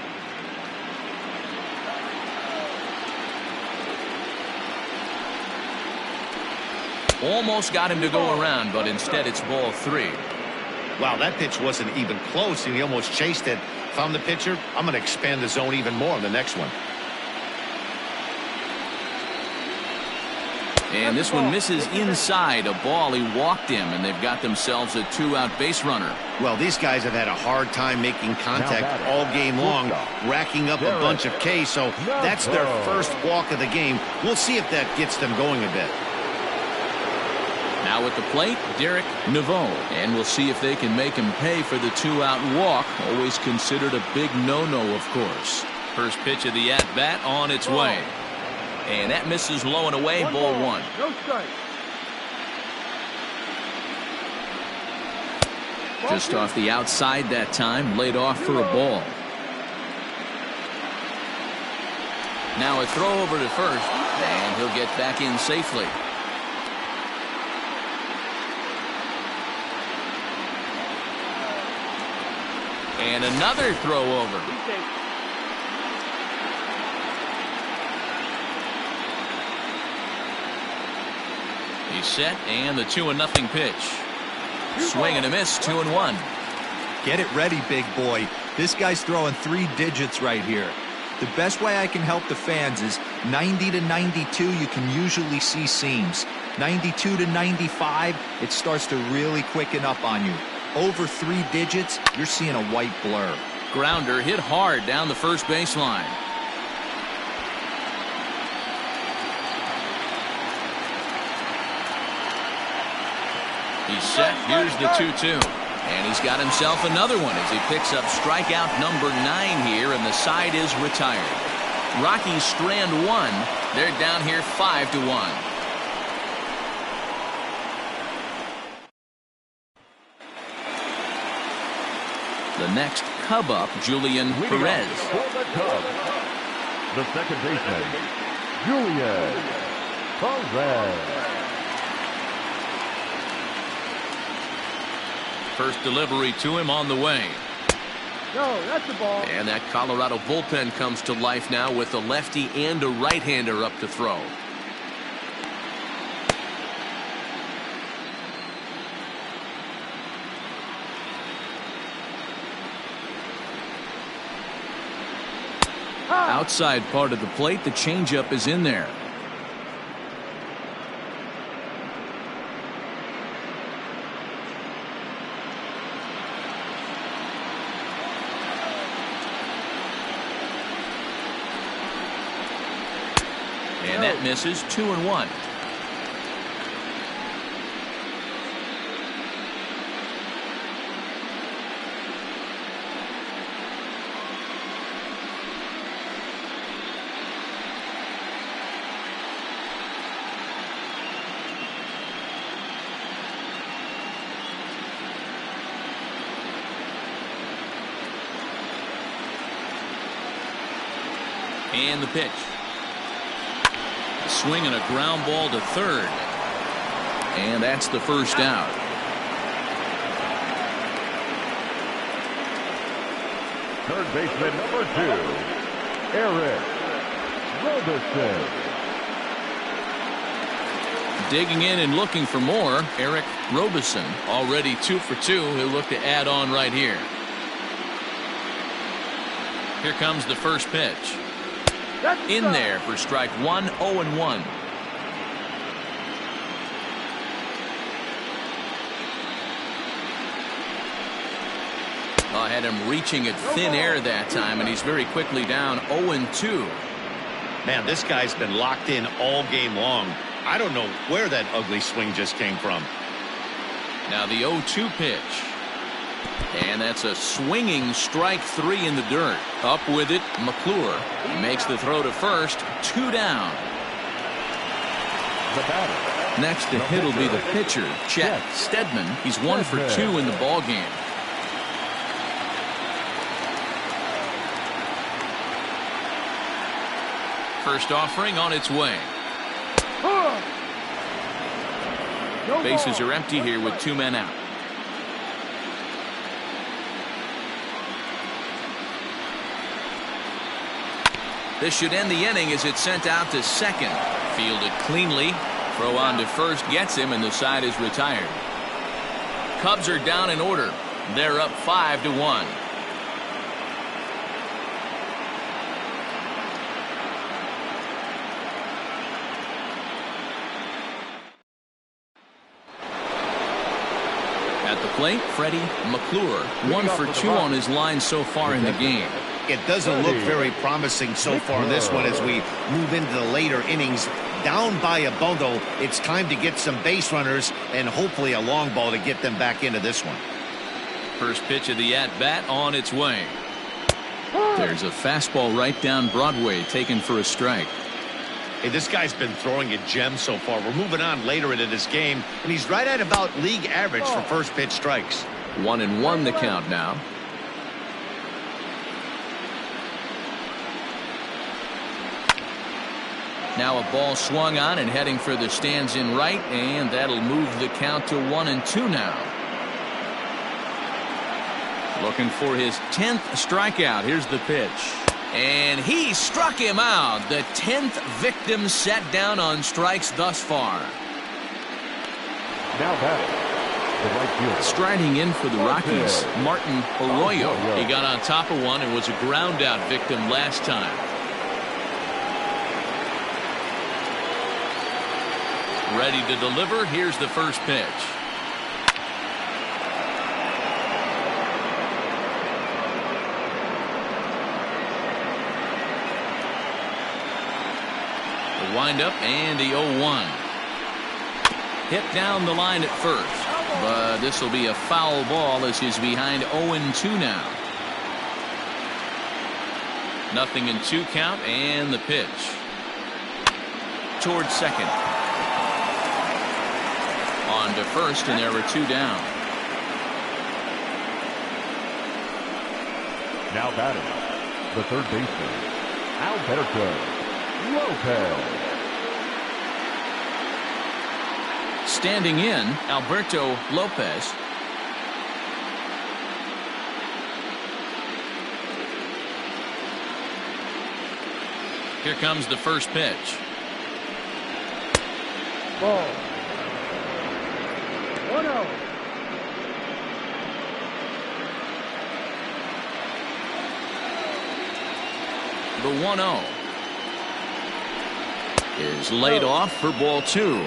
Almost got him to go around, but instead it's ball 3. Wow, that pitch wasn't even close, and he almost chased it. If I'm the pitcher, I'm going to expand the zone even more on the next one. And this one misses inside. A ball. He walked him, and they've got themselves a 2-out base runner. Well, these guys have had a hard time making contact all game long, racking up a bunch of Ks, so that's their first walk of the game. We'll see if that gets them going a bit. Now at the plate, Derek Naveau. And we'll see if they can make him pay for the 2-out walk. Always considered a big no-no, of course. First pitch of the at-bat on its way. And that misses low and away, ball 1. No strike. Just off the outside that time, laid off for a ball. Now a throw over to first, and he'll get back in safely. And another throw over. He's set, and the 2-0 pitch. Swing and a miss, 2-1. Get it ready, big boy. This guy's throwing 3 digits right here. The best way I can help the fans is 90 to 92, you can usually see seams. 92 to 95, it starts to really quicken up on you. Over 3 digits, you're seeing a white blur. Grounder hit hard down the first baseline. He's set. Here's the 2-2. And he's got himself another one as he picks up strikeout number 9 here, and the side is retired. Rockies strand 1. They're down here 5-1. The next Cub up, Julian Perez. For the Cubs, the second baseman, Julian Perez. First delivery to him on the way. No, that's the ball. And that Colorado bullpen comes to life now with a lefty and a right-hander up to throw. Outside part of the plate, the changeup is in there. And that misses, 2-1. And the pitch. A swing and a ground ball to third. And that's the first out. Third baseman number 2, Eric Robertson. Digging in and looking for more, Eric Robertson. Already 2 for 2. He'll look to add on right here. Here comes the first pitch. In there for strike 1, 0-1. I had him reaching at thin air that time, and he's very quickly down 0-2. Man, this guy's been locked in all game long. I don't know where that ugly swing just came from. Now the 0-2 pitch. And that's a swinging strike 3 in the dirt. Up with it, MCCLURE makes the throw to first. 2 down. The batter. Next to hit will be the pitcher, Chet Steadman. He's 1 for 2 in the ball game. First offering on its way. Bases are empty here with 2 men out. This should end the inning as it's sent out to second. Fielded cleanly. Throw on to first gets him, and the side is retired. Cubs are down in order. They're up 5-1. At the plate, Freddie McClure, 1 for 2 on his line so far in the game. It doesn't look very promising so far in this one as we move into the later innings. Down by a bundle, it's time to get some base runners and hopefully a long ball to get them back into this one. First pitch of the at-bat on its way. There's a fastball right down Broadway taken for a strike. Hey, this guy's been throwing a gem so far. We're moving on later into this game, and he's right at about league average for first pitch strikes. 1-1 the count now. Now a ball swung on and heading for the stands in right, and that'll move the count to 1-2 now. Looking for his 10th strikeout. Here's the pitch. And he struck him out. The 10th victim set down on strikes thus far. Now batting, the right fielder. Striding in for the Rockies, Martin Arroyo. He got on top of one and was a ground out victim last time. Ready to deliver. Here's the first pitch. The windup and the 0-1. Hit down the line at first, but this will be a foul ball as he's behind 0-2 now. 0-2 count, and the pitch. Towards second. On to first, and there were 2 down. Now batting, the third baseman, Alberto Lopez. Standing in, Alberto Lopez. Here comes the first pitch. Ball. 1-0. The 1-0 is laid off for ball 2.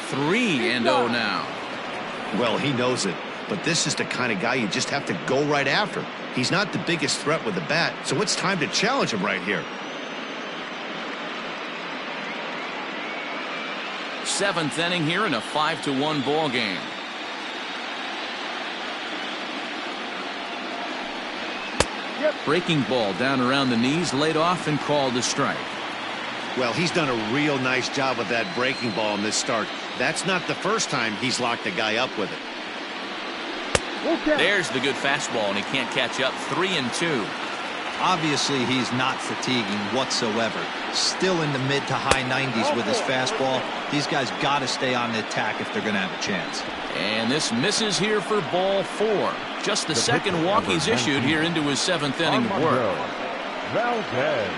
Three and 0 now. Well, he knows it, but this is the kind of guy you just have to go right after. He's not the biggest threat with the bat, so it's time to challenge him right here. 7th inning here in a 5-1 ball game. Breaking ball down around the knees, laid off and called a strike. Well, he's done a real nice job with that breaking ball in this start. That's not the first time he's locked a guy up with it. There's the good fastball, and he can't catch up. 3-2. Obviously, he's not fatiguing whatsoever. Still in the mid to high 90s with his fastball. These guys got to stay on the attack if they're going to have a chance. And this misses here for ball 4. Just the second walk he's issued here into his 7th inning of work. Valdez.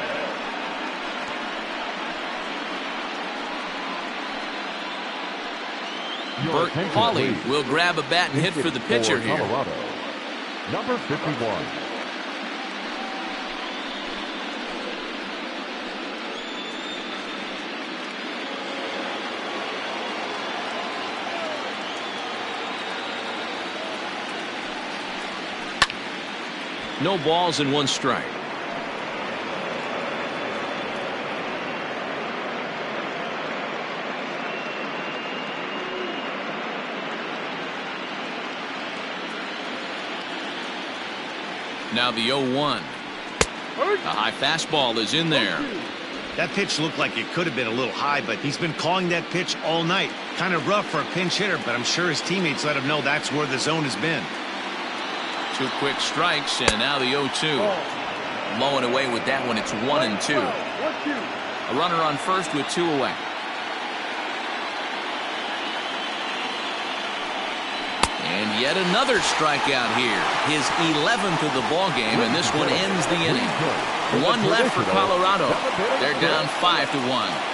Bert Hawley will grab a bat and hit for the pitcher here. Colorado, number 51. No balls and 1 strike. Now the 0-1. A high fastball is in there. That pitch looked like it could have been a little high, but he's been calling that pitch all night. Kind of rough for a pinch hitter, but I'm sure his teammates let him know that's where the zone has been. 2 quick strikes, and now the 0-2. Mowing away with that one. It's 1-2. A runner on first with 2 away. And yet another strikeout here. His 11th of the ball game, and this one ends the inning. One left for Colorado. They're down 5-1.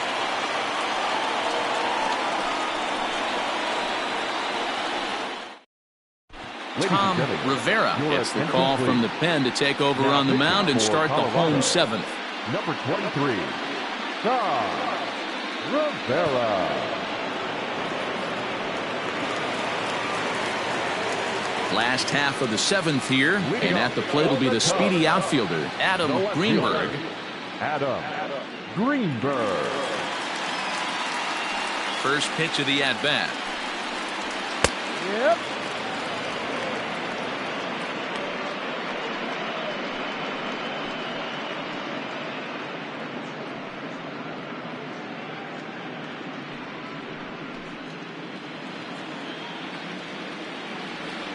Tom Rivera gets the call from the pen to take over on the mound and start the home seventh. Number 23, Tom Rivera. Last half of the seventh here, and at the plate will be the speedy outfielder, Adam Greenberg. Adam Greenberg. First pitch of the at-bat. Yep.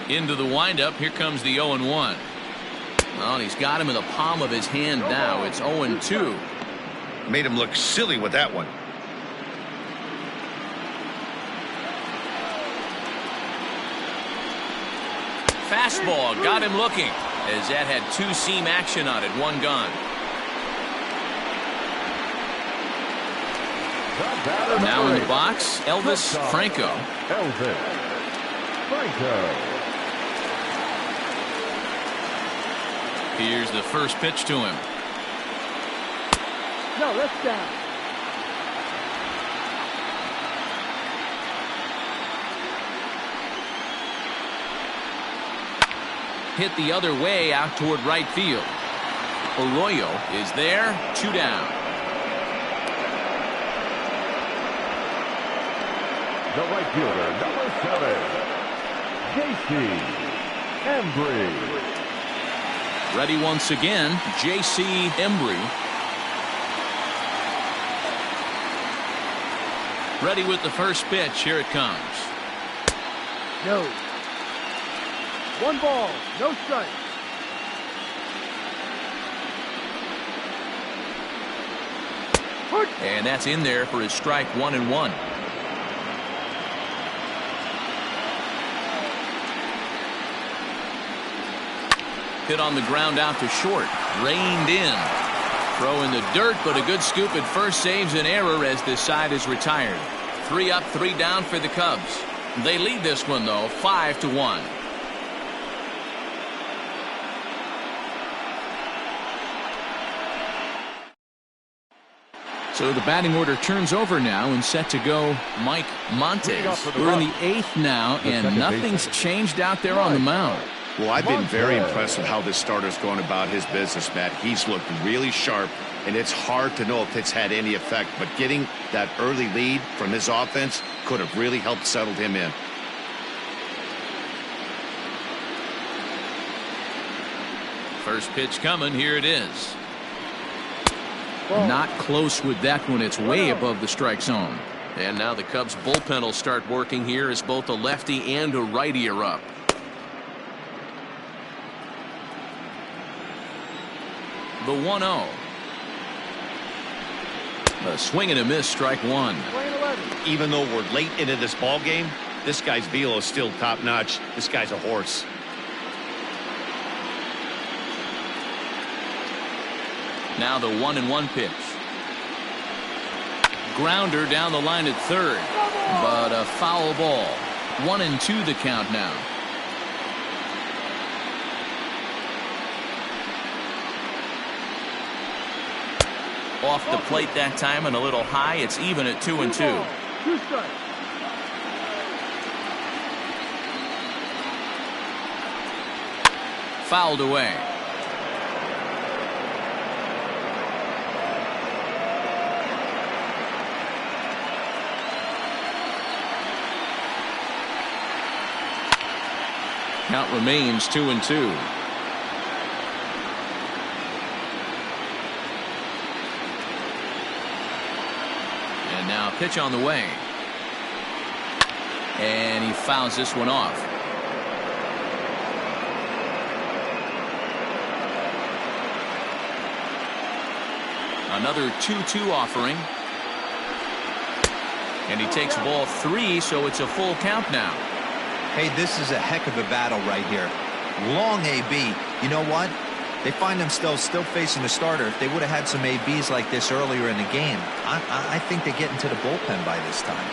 Into the windup. Here comes the 0-1. Well, he's got him in the palm of his hand now. It's 0-2. Made him look silly with that one. Fastball got him looking, as that had two-seam action on it. One gone. Now in the box, Elvis Franco. Elvis Franco. Here's the first pitch to him. No, that's down. Hit the other way out toward right field. Arroyo is there. 2 down. The right fielder, number 7, J.C. Embry. Ready once again, J.C. Embry. Ready with the first pitch. Here it comes. No. 1 ball, no strike. And that's in there for his strike 1-1. Hit on the ground out to short. Reined in. Throw in the dirt, but a good scoop at first saves an error as this side is retired. 3 up, 3 down for the Cubs. They lead this one, though, 5-1. So the batting order turns over now and set to go Mike Montes. We're in the 8th now, and nothing's changed out there on the mound. Well, I've been very impressed with how this starter's going about his business, Matt. He's looked really sharp, and it's hard to know if it's had any effect, but getting that early lead from his offense could have really helped settle him in. First pitch coming. Here it is. Not close with that one. It's way above the strike zone. And now the Cubs bullpen will start working here as both a lefty and a righty are up. The 1-0. A swing and a miss, strike 1. Even though we're late into this ball game, this guy's velo is still top notch. This guy's a horse. Now the 1-1 pitch. Grounder down the line at third, but a foul ball. 1-2 the count now. Off the plate that time and a little high. It's even at 2-2. 2 strikes. Fouled away. Count remains 2-2. And now pitch on the way. And he fouls this one off. Another 2-2 offering. And he takes ball 3, so it's a full count now. Hey, this is a heck of a battle right here. Long AB. You know what? They find themselves still facing the starter. If they would have had some ABs like this earlier in the game, I think they get into the bullpen by this time.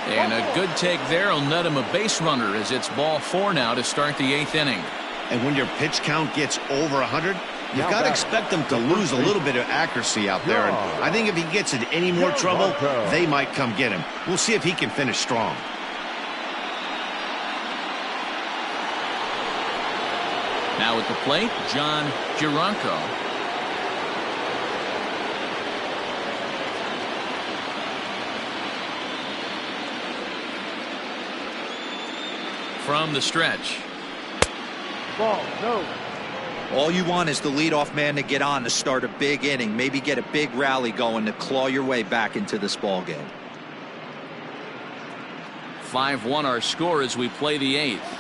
And a good take there will net him a base runner as it's ball 4 now to start the 8th inning. And when your pitch count gets over 100, you've got to expect them to lose a little bit of accuracy out there. And I think if he gets in any more trouble, they might come get him. We'll see if he can finish strong. Now at the plate, John Gironco. From the stretch. Ball, no. All you want is the leadoff man to get on to start a big inning, maybe get a big rally going to claw your way back into this ball game. 5-1 our score as we play the 8th.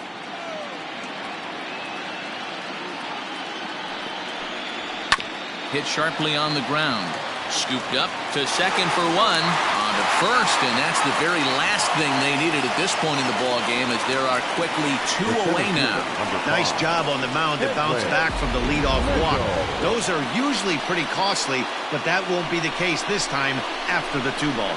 Hit sharply on the ground. Scooped up to second for 1. On to first, and that's the very last thing they needed at this point in the ball game, as there are quickly 2 away now. Nice job on the mound to bounce back from the leadoff walk. Those are usually pretty costly, but that won't be the case this time after the 2 ball.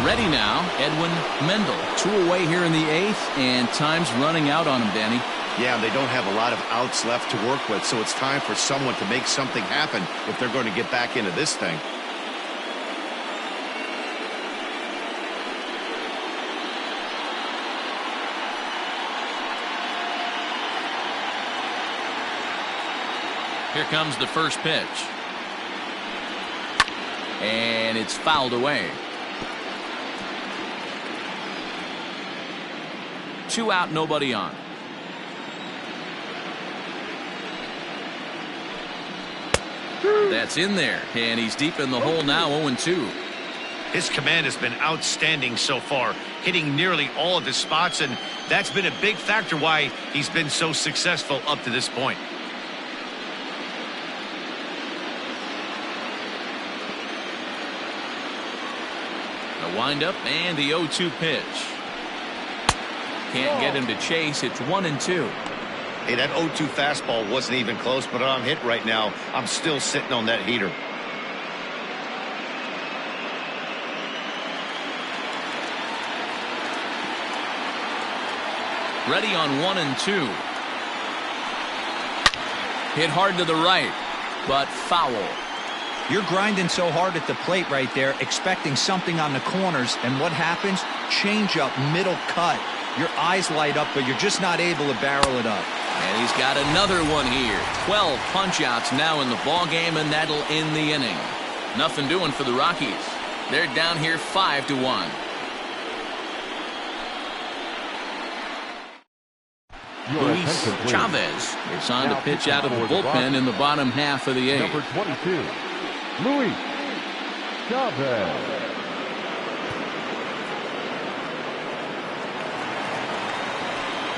Ready now, Edwin Mendel. 2 away here in the 8th, and time's running out on him, Danny. Yeah, they don't have a lot of outs left to work with, so it's time for someone to make something happen if they're going to get back into this thing. Here comes the first pitch. And it's fouled away. 2 out, nobody on. That's in there, and he's deep in the hole now, 0-2. His command has been outstanding so far, hitting nearly all of his spots, and that's been a big factor why he's been so successful up to this point. The windup and the 0-2 pitch. Can't get him to chase. It's 1-2. Hey, that 0-2 fastball wasn't even close, but I'm hit right now. I'm still sitting on that heater. Ready on 1-2. Hit hard to the right, but foul. You're grinding so hard at the plate right there, expecting something on the corners, and what happens? Change up, middle cut. Your eyes light up, but you're just not able to barrel it up. And he's got another one here. 12 punch-outs now in the ball game, and that'll end the inning. Nothing doing for the Rockies. They're down here 5-1. Luis Chavez is on to pitch out of the bullpen in the bottom half of the 8th. Number 22, Luis Chavez.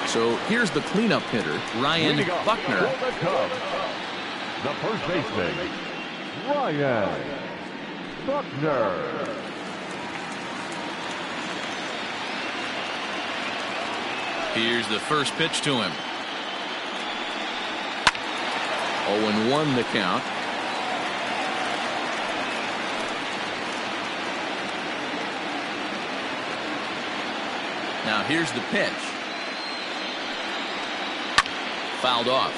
So here's the cleanup hitter, Ryan Buckner. The first baseman, Ryan Buckner. Here's the first pitch to him. 0-1 the count. Now here's the pitch. Fouled off.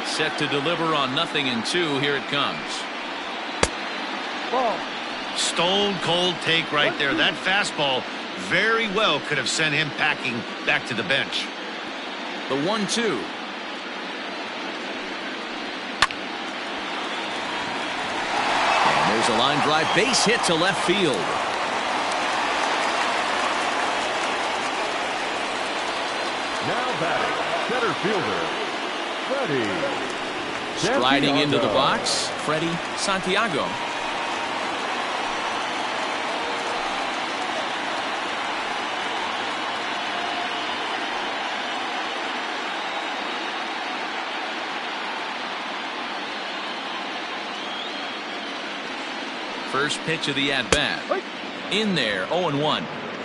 Set to deliver on 0-2. Here it comes. Ball. Stone cold take right there. That fastball very well could have sent him packing back to the bench. The 1-2. And there's a line drive base hit to left field. Now batting, center fielder, FREDDY. Striding into the box, Freddie Santiago. First pitch of the at-bat. In there, 0-1.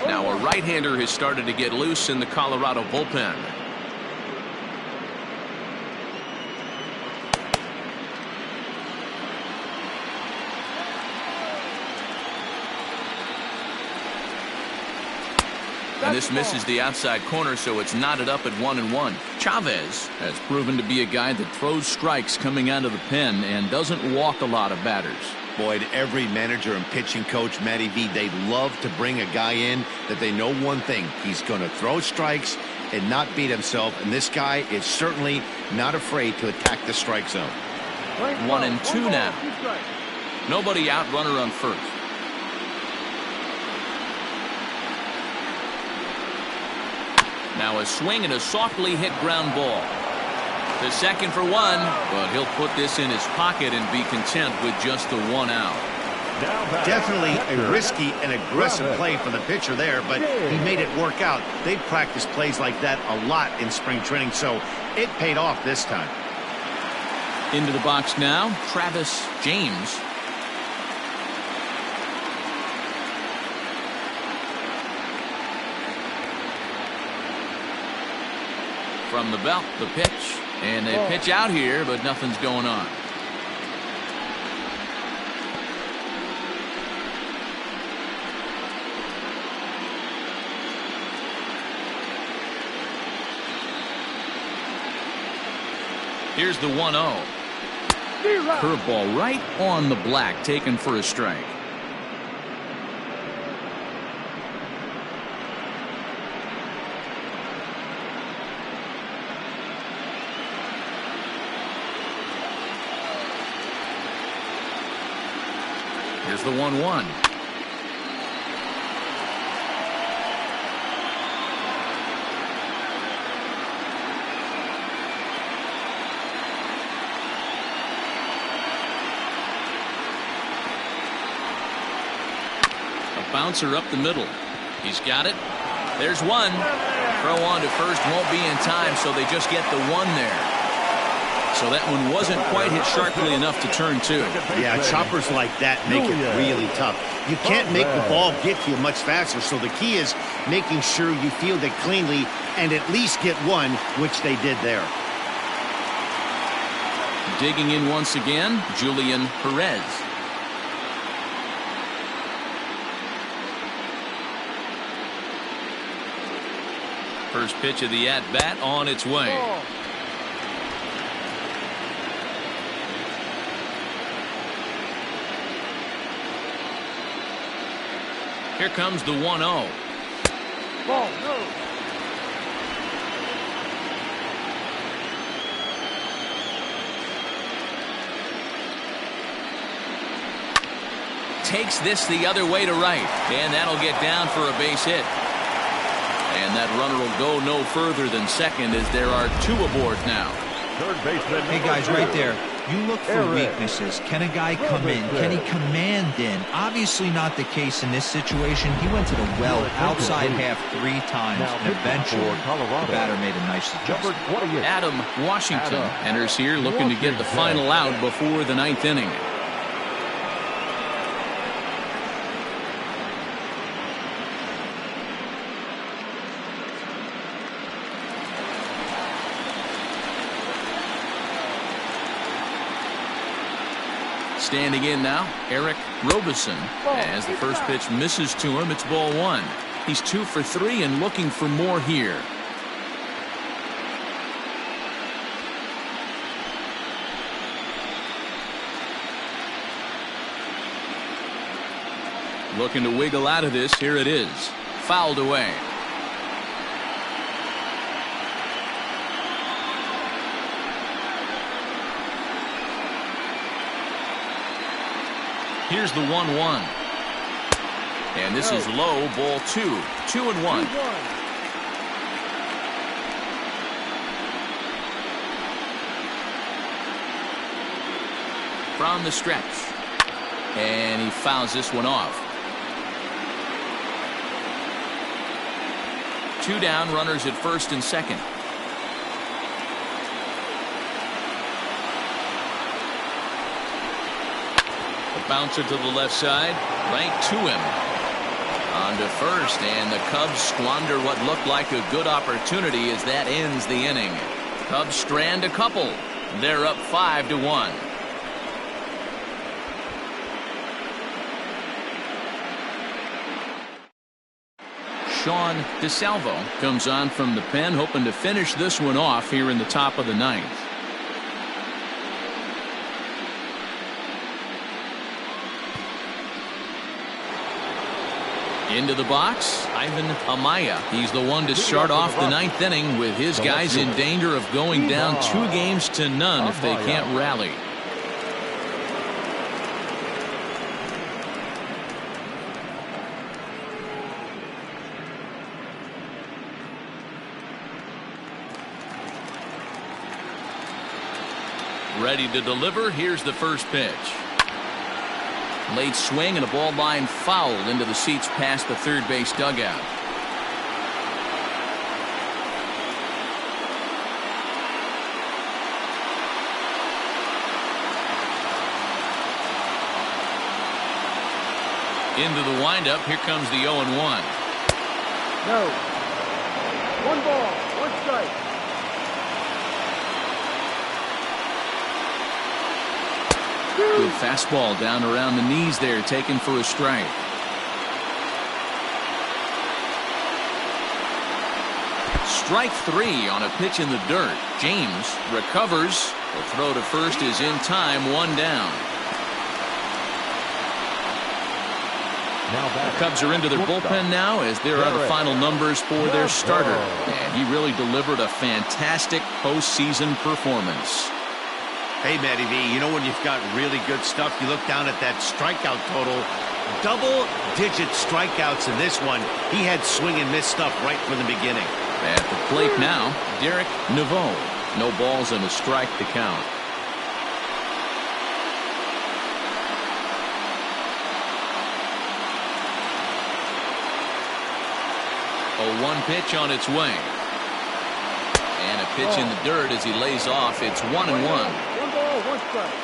Now a right-hander has started to get loose in the Colorado bullpen. And this misses the outside corner, so it's knotted up at 1-1. Chavez has proven to be a guy that throws strikes coming out of the pen and doesn't walk a lot of batters. Boyd, every manager and pitching coach, Matty V, they love to bring a guy in that they know one thing. He's going to throw strikes and not beat himself, and this guy is certainly not afraid to attack the strike zone. 1-2 now. Nobody out, runner on first. Now a swing and a softly hit ground ball. To second for one, but he'll put this in his pocket and be content with just the 1 out. Definitely a risky and aggressive play for the pitcher there, but he made it work out. They've practiced plays like that a lot in spring training, so it paid off this time. Into the box now, Travis James. From the belt, the pitch, and they pitch out here, but nothing's going on. Here's the 1-0. Curveball right on the black, taken for a strike. Here's the 1-1. A bouncer up the middle. He's got it. There's one. Throw on to first won't be in time, so they just get the 1 there. So that one wasn't quite hit sharply enough to turn 2. Yeah, choppers like that make it really tough. You can't make the ball get to you much faster, so the key is making sure you field it cleanly and at least get 1, which they did there. Digging in once again, Julian Perez. First pitch of the at-bat on its way. Here comes the 1-0. Ball, no. Takes this the other way to right, and that'll get down for a base hit. And that runner will go no further than second, as there are 2 aboard now. Third baseman. Hey guys, right there. You look for weaknesses. Can a guy come in? Can he command in? Obviously not the case in this situation. He went to the well outside half 3 times, and eventually the batter made a nice adjustment. Adam Washington enters here looking to get the final out before the 9th inning. Standing in now, Eric Robeson. As the first pitch misses to him, it's ball 1. He's 2 for 3 and looking for more here. Looking to wiggle out of this. Here it is. Fouled away. Here's the 1-1. And this is low, ball 2. 2-1. From the stretch. And he fouls this one off. 2 down, runners at first and second. Bouncer to the left side, right to him. On to first, and the Cubs squander what looked like a good opportunity as that ends the inning. Cubs strand a couple. They're up 5-1. Sean DeSalvo comes on from the pen, hoping to finish this one off here in the top of the ninth. Into the box, Ivan Amaya. He's the one to start off the ninth inning with his guys in danger of going down 2-0 if they can't rally. Ready to deliver. Here's the first pitch. Late swing and a ball line fouled into the seats past the third base dugout. Into the windup. Here comes the 0-1. No. 1 ball, 1 strike. Good fastball down around the knees there, taken for a strike. Strike 3 on a pitch in the dirt. James recovers. The throw to first is in time, 1 down. The Cubs are into their bullpen now as there are the final numbers for their starter. And he really delivered a fantastic postseason performance. Hey, MLBThe, you know when you've got really good stuff, you look down at that strikeout total. Double-digit strikeouts in this one. He had swing and miss stuff right from the beginning. At the plate now, Derek Neveau. No balls and a strike to count. A 1 pitch on its way. And a pitch in the dirt as he lays off. It's 1-1. 1 ball, 1 strike.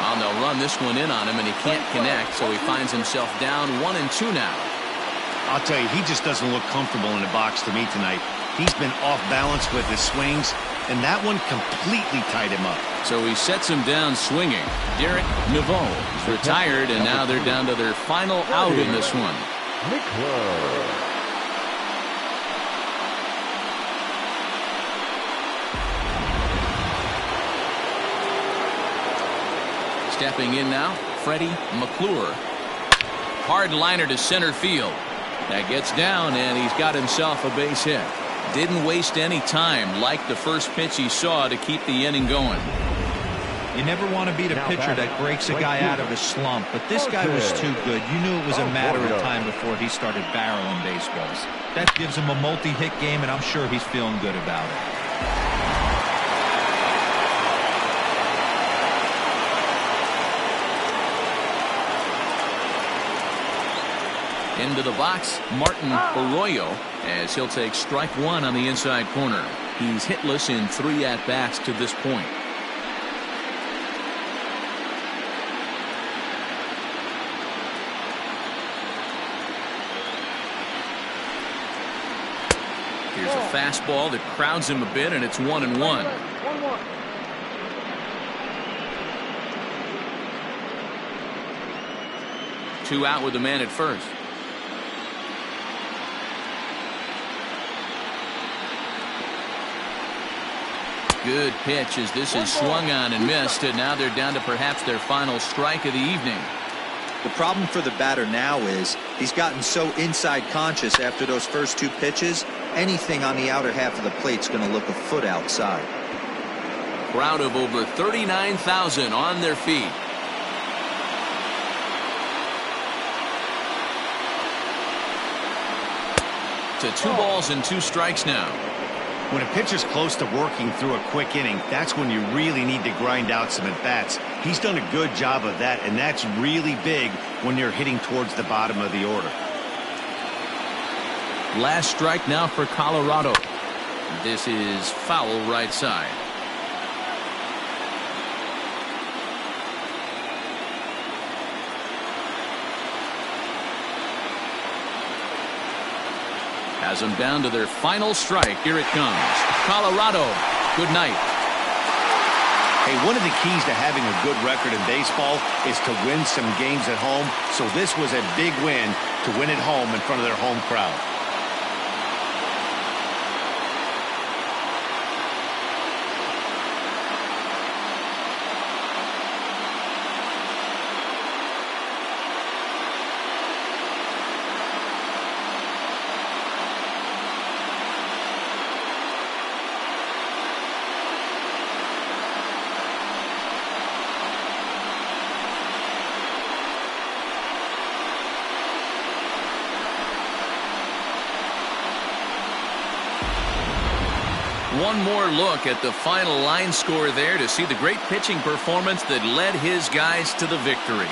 And they'll run this one in on him, and he can't connect, so he finds himself down 1-2 now. I'll tell you, he just doesn't look comfortable in the box to me tonight. He's been off balance with his swings, and that one completely tied him up. So he sets him down swinging. Derek Neveau is retired, and now they're down to their final out in this one. Stepping in now, Freddie McClure. Hard liner to center field. That gets down, and he's got himself a base hit. Didn't waste any time, like the first pitch he saw, to keep the inning going. You never want to beat a pitcher that breaks a guy out of a slump, but this guy was too good. You knew it was a matter of time before he started barreling baseballs. That gives him a multi-hit game, and I'm sure he's feeling good about it. Into the box, Martin Arroyo, as he'll take strike 1 on the inside corner. He's hitless in 3 at-bats to this point. Here's a fastball that crowds him a bit, and it's 1-1. 1-1. 2 out with the man at first. Good pitch as this is swung on and missed, and now they're down to perhaps their final strike of the evening. The problem for the batter now is he's gotten so inside conscious after those first 2 pitches. Anything on the outer half of the plate's going to look a foot outside. Crowd of over 39,000 on their feet. To 2 balls and 2 strikes now. When a pitcher's close to working through a quick inning, that's when you really need to grind out some at-bats. He's done a good job of that, and that's really big when you're hitting towards the bottom of the order. Last strike now for Colorado. This is foul right side. Has them down to their final strike. Here it comes. Colorado, good night. Hey, one of the keys to having a good record in baseball is to win some games at home. So this was a big win to win at home in front of their home crowd. One more look at the final line score there to see the great pitching performance that led his guys to the victory.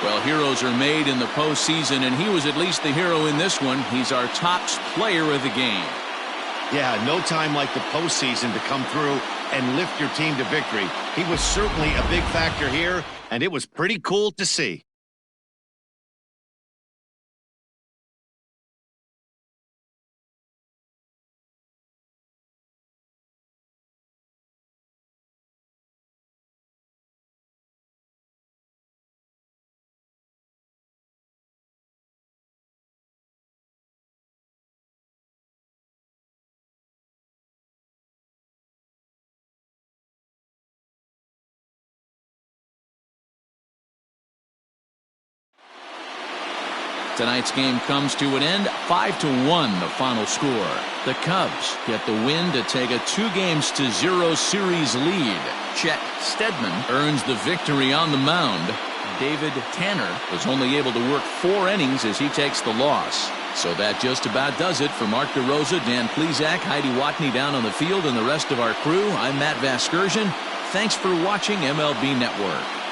Well, heroes are made in the postseason, and he was at least the hero in this one. He's our top player of the game. Yeah, no time like the postseason to come through and lift your team to victory. He was certainly a big factor here, and it was pretty cool to see. Tonight's game comes to an end, 5-1 the final score. The Cubs get the win to take a 2-0 series lead. Chet Steadman earns the victory on the mound. David Tanner was only able to work 4 innings as he takes the loss. So that just about does it for Mark DeRosa, Dan Plesac, Heidi Watney down on the field, and the rest of our crew. I'm Matt Vasgersian. Thanks for watching MLB Network.